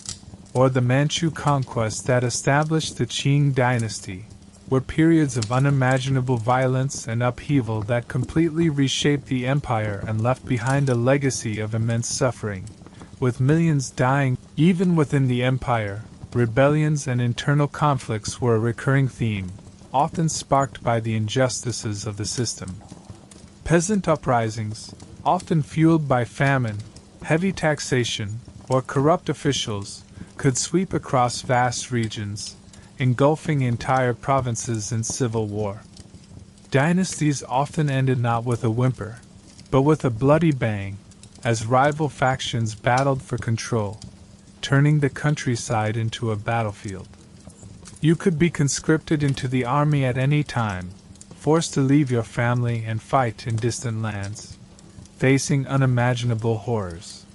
or the Manchu conquest that established the Qing dynasty, were periods of unimaginable violence and upheaval that completely reshaped the empire and left behind a legacy of immense suffering, with millions dying. Even within the empire, rebellions and internal conflicts were a recurring theme, often sparked by the injustices of the system. Peasant uprisings, often fueled by famine, heavy taxation, or corrupt officials, could sweep across vast regions, engulfing entire provinces in civil war. Dynasties often ended not with a whimper, but with a bloody bang, as rival factions battled for control, turning the countryside into a battlefield. You could be conscripted into the army at any time, forced to leave your family and fight in distant lands, facing unimaginable horrors.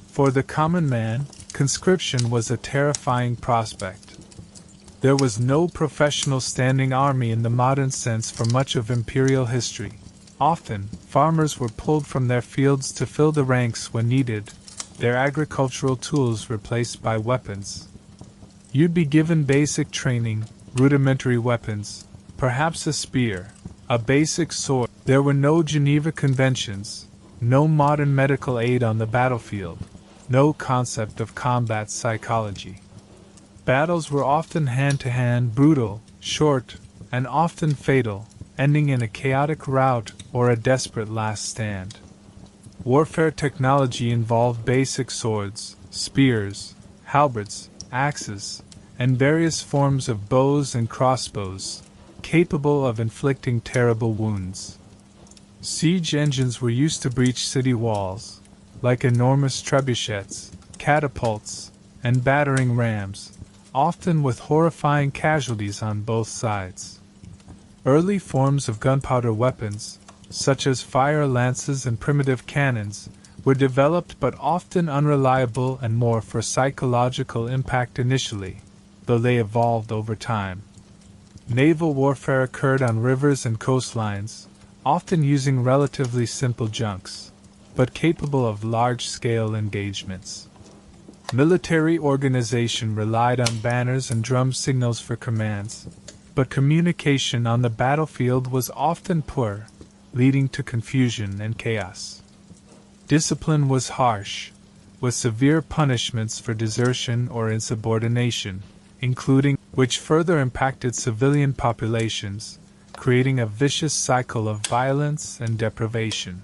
For the common man, conscription was a terrifying prospect. There was no professional standing army in the modern sense for much of imperial history. Often, farmers were pulled from their fields to fill the ranks when needed, their agricultural tools replaced by weapons. You'd be given basic training, rudimentary weapons, perhaps a spear, a basic sword. There were no Geneva Conventions, no modern medical aid on the battlefield, no concept of combat psychology. Battles were often hand-to-hand, brutal, short, and often fatal, ending in a chaotic rout or a desperate last stand. Warfare technology involved basic swords, spears, halberds, axes, and various forms of bows and crossbows, capable of inflicting terrible wounds. Siege engines were used to breach city walls, like enormous trebuchets, catapults, and battering rams, often with horrifying casualties on both sides. Early forms of gunpowder weapons, such as fire lances and primitive cannons, were developed but often unreliable and more for psychological impact initially, though they evolved over time. Naval warfare occurred on rivers and coastlines, often using relatively simple junks, but capable of large-scale engagements. Military organization relied on banners and drum signals for commands, but communication on the battlefield was often poor, leading to confusion and chaos. Discipline was harsh, with severe punishments for desertion or insubordination, including which further impacted civilian populations, creating a vicious cycle of violence and deprivation.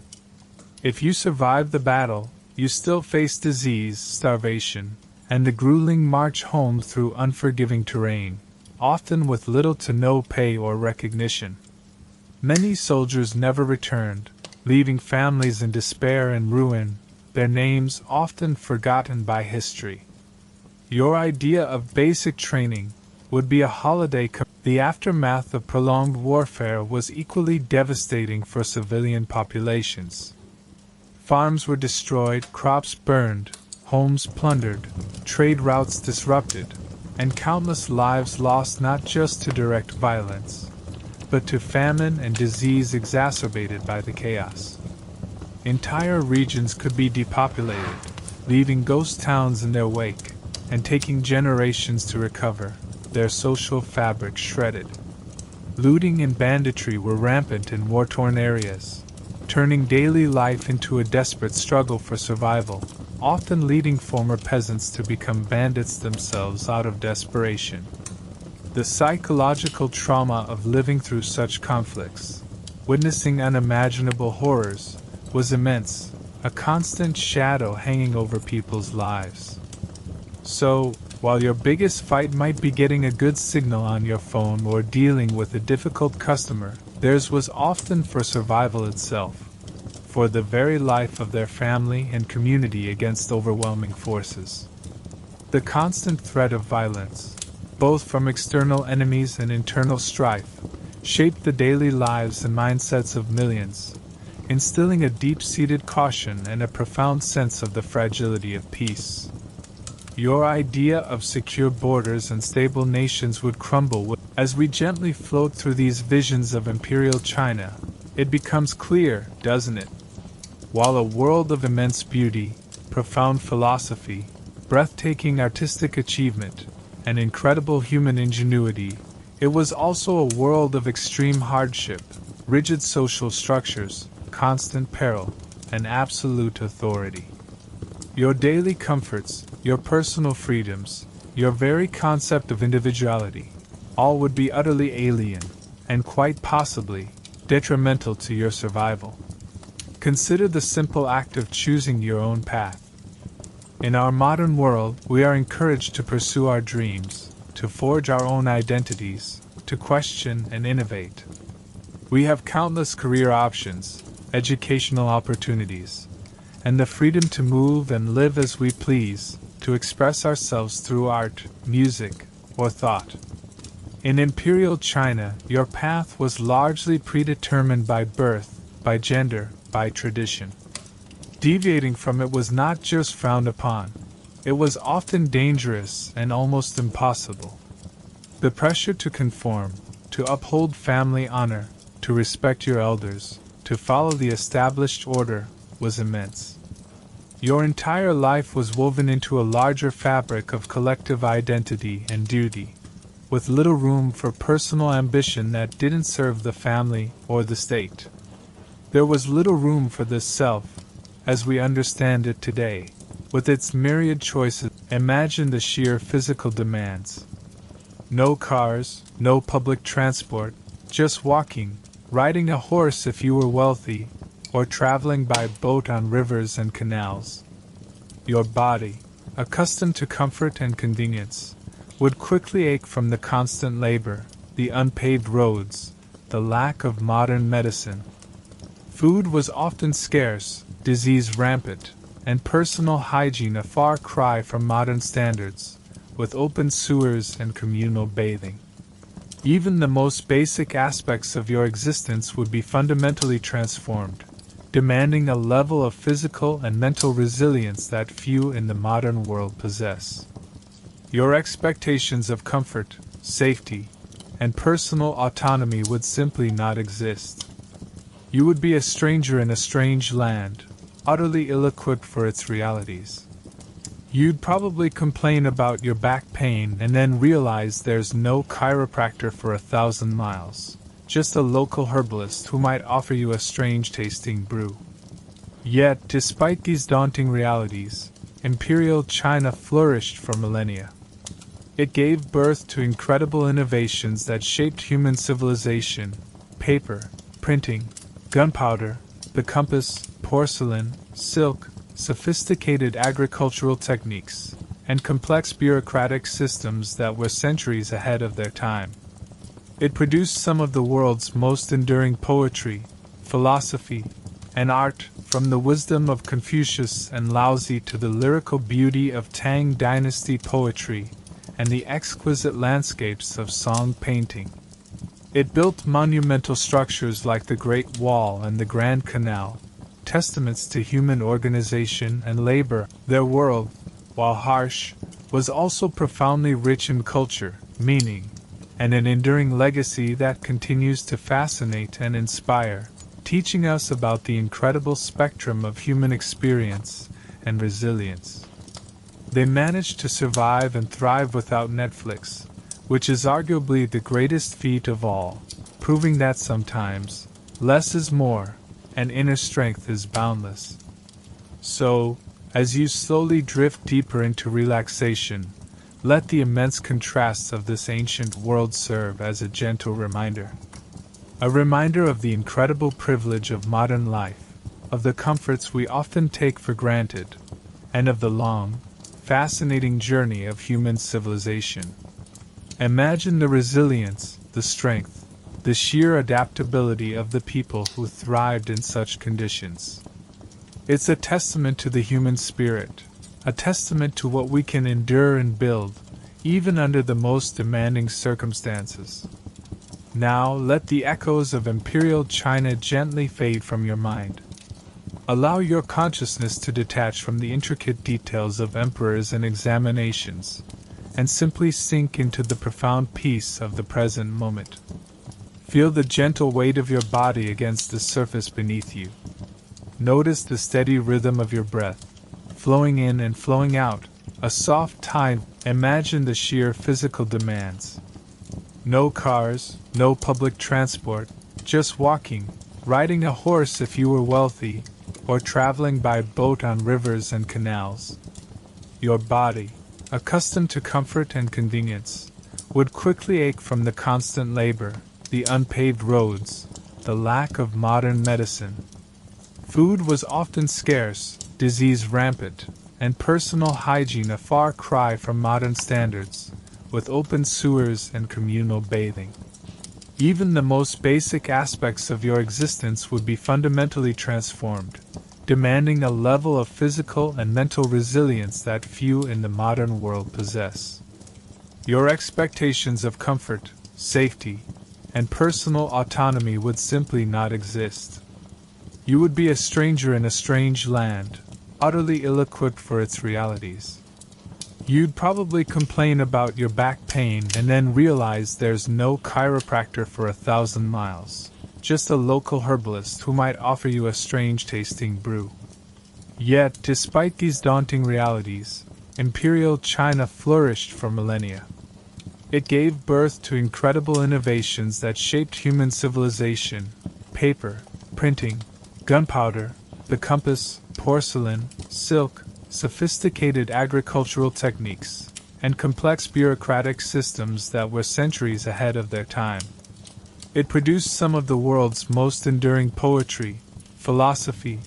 If you survived the battle, you still faced disease, starvation, and the grueling march home through unforgiving terrain, often with little to no pay or recognition. Many soldiers never returned, leaving families in despair and ruin, their names often forgotten by history. Your idea of basic training would be a holiday. The aftermath of prolonged warfare was equally devastating for civilian populations. Farms were destroyed, crops burned, homes plundered, trade routes disrupted, and countless lives lost not just to direct violence, but to famine and disease exacerbated by the chaos. Entire regions could be depopulated, leaving ghost towns in their wake, and taking generations to recover, their social fabric shredded. Looting and banditry were rampant in war-torn areas, turning daily life into a desperate struggle for survival, often leading former peasants to become bandits themselves out of desperation. The psychological trauma of living through such conflicts, witnessing unimaginable horrors, was immense, a constant shadow hanging over people's lives. So, while your biggest fight might be getting a good signal on your phone or dealing with a difficult customer, theirs was often for survival itself, for the very life of their family and community against overwhelming forces. The constant threat of violence, both from external enemies and internal strife, shaped the daily lives and mindsets of millions, instilling a deep-seated caution and a profound sense of the fragility of peace. Your idea of secure borders and stable nations would crumble as we gently float through these visions of Imperial China. It becomes clear, doesn't it, While a world of immense beauty, profound philosophy, breathtaking artistic achievement, and incredible human ingenuity, it was also a world of extreme hardship, rigid social structures, constant peril, and absolute authority. Your daily comforts, your personal freedoms, your very concept of individuality, all would be utterly alien, and quite possibly detrimental to your survival. Consider the simple act of choosing your own path. In our modern world, we are encouraged to pursue our dreams, to forge our own identities, to question and innovate. We have countless career options, educational opportunities, and the freedom to move and live as we please, to express ourselves through art, music, or thought. In Imperial China, your path was largely predetermined by birth, by gender, by tradition. Deviating from it was not just frowned upon, it was often dangerous and almost impossible. The pressure to conform, to uphold family honor, to respect your elders, to follow the established order, was immense. Your entire life was woven into a larger fabric of collective identity and duty, with little room for personal ambition that didn't serve the family or the state. There was little room for this self, as we understand it today, with its myriad choices. Imagine the sheer physical demands. No cars, no public transport, just walking, riding a horse if you were wealthy, or traveling by boat on rivers and canals. Your body, accustomed to comfort and convenience, would quickly ache from the constant labor, the unpaved roads, the lack of modern medicine. Food was often scarce, disease rampant, and personal hygiene a far cry from modern standards, with open sewers and communal bathing. Even the most basic aspects of your existence would be fundamentally transformed, demanding a level of physical and mental resilience that few in the modern world possess. Your expectations of comfort, safety, and personal autonomy would simply not exist. You would be a stranger in a strange land, utterly ill-equipped for its realities. You'd probably complain about your back pain and then realize there's no chiropractor for 1,000 miles, just a local herbalist who might offer you a strange-tasting brew. Yet, despite these daunting realities, Imperial China flourished for millennia. It gave birth to incredible innovations that shaped human civilization: paper, printing, gunpowder, the compass, porcelain, silk, sophisticated agricultural techniques, and complex bureaucratic systems that were centuries ahead of their time. It produced some of the world's most enduring poetry, philosophy, and art, from the wisdom of Confucius and Laozi to the lyrical beauty of Tang Dynasty poetry and the exquisite landscapes of Song painting. It built monumental structures like the Great Wall and the Grand Canal, testaments to human organization and labor. Their world, while harsh, was also profoundly rich in culture, meaning, and an enduring legacy that continues to fascinate and inspire, teaching us about the incredible spectrum of human experience and resilience. They managed to survive and thrive without Netflix, which is arguably the greatest feat of all, proving that sometimes less is more, and inner strength is boundless. So, as you slowly drift deeper into relaxation, let the immense contrasts of this ancient world serve as a gentle reminder. A reminder of the incredible privilege of modern life, of the comforts we often take for granted, and of the long, fascinating journey of human civilization. Imagine the resilience, the strength, the sheer adaptability of the people who thrived in such conditions. It's a testament to the human spirit, a testament to what we can endure and build, even under the most demanding circumstances. Now let the echoes of Imperial China gently fade from your mind. Allow your consciousness to detach from the intricate details of emperors and examinations, and simply sink into the profound peace of the present moment. Feel the gentle weight of your body against the surface beneath you. Notice the steady rhythm of your breath, flowing in and flowing out, a soft tide. Imagine the sheer physical demands. No cars, no public transport, just walking, riding a horse if you were wealthy, or traveling by boat on rivers and canals. Your body, accustomed to comfort and convenience, would quickly ache from the constant labor, the unpaved roads, the lack of modern medicine. Food was often scarce, disease rampant, and personal hygiene a far cry from modern standards, with open sewers and communal bathing. Even the most basic aspects of your existence would be fundamentally transformed, demanding a level of physical and mental resilience that few in the modern world possess. Your expectations of comfort, safety, and personal autonomy would simply not exist. You would be a stranger in a strange land, utterly ill-equipped for its realities. You'd probably complain about your back pain and then realize there's no chiropractor for 1,000 miles, just a local herbalist who might offer you a strange-tasting brew. Yet, despite these daunting realities, Imperial China flourished for millennia. It gave birth to incredible innovations that shaped human civilization: paper, printing, gunpowder, the compass, porcelain, silk, sophisticated agricultural techniques, and complex bureaucratic systems that were centuries ahead of their time. It produced some of the world's most enduring poetry, philosophy,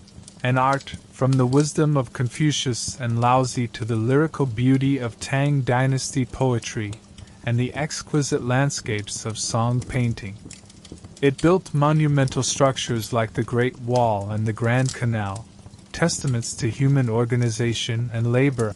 and art, from the wisdom of Confucius and Laozi to the lyrical beauty of Tang Dynasty poetry and the exquisite landscapes of Song painting. It built monumental structures like the Great Wall and the Grand Canal, testaments to human organization and labor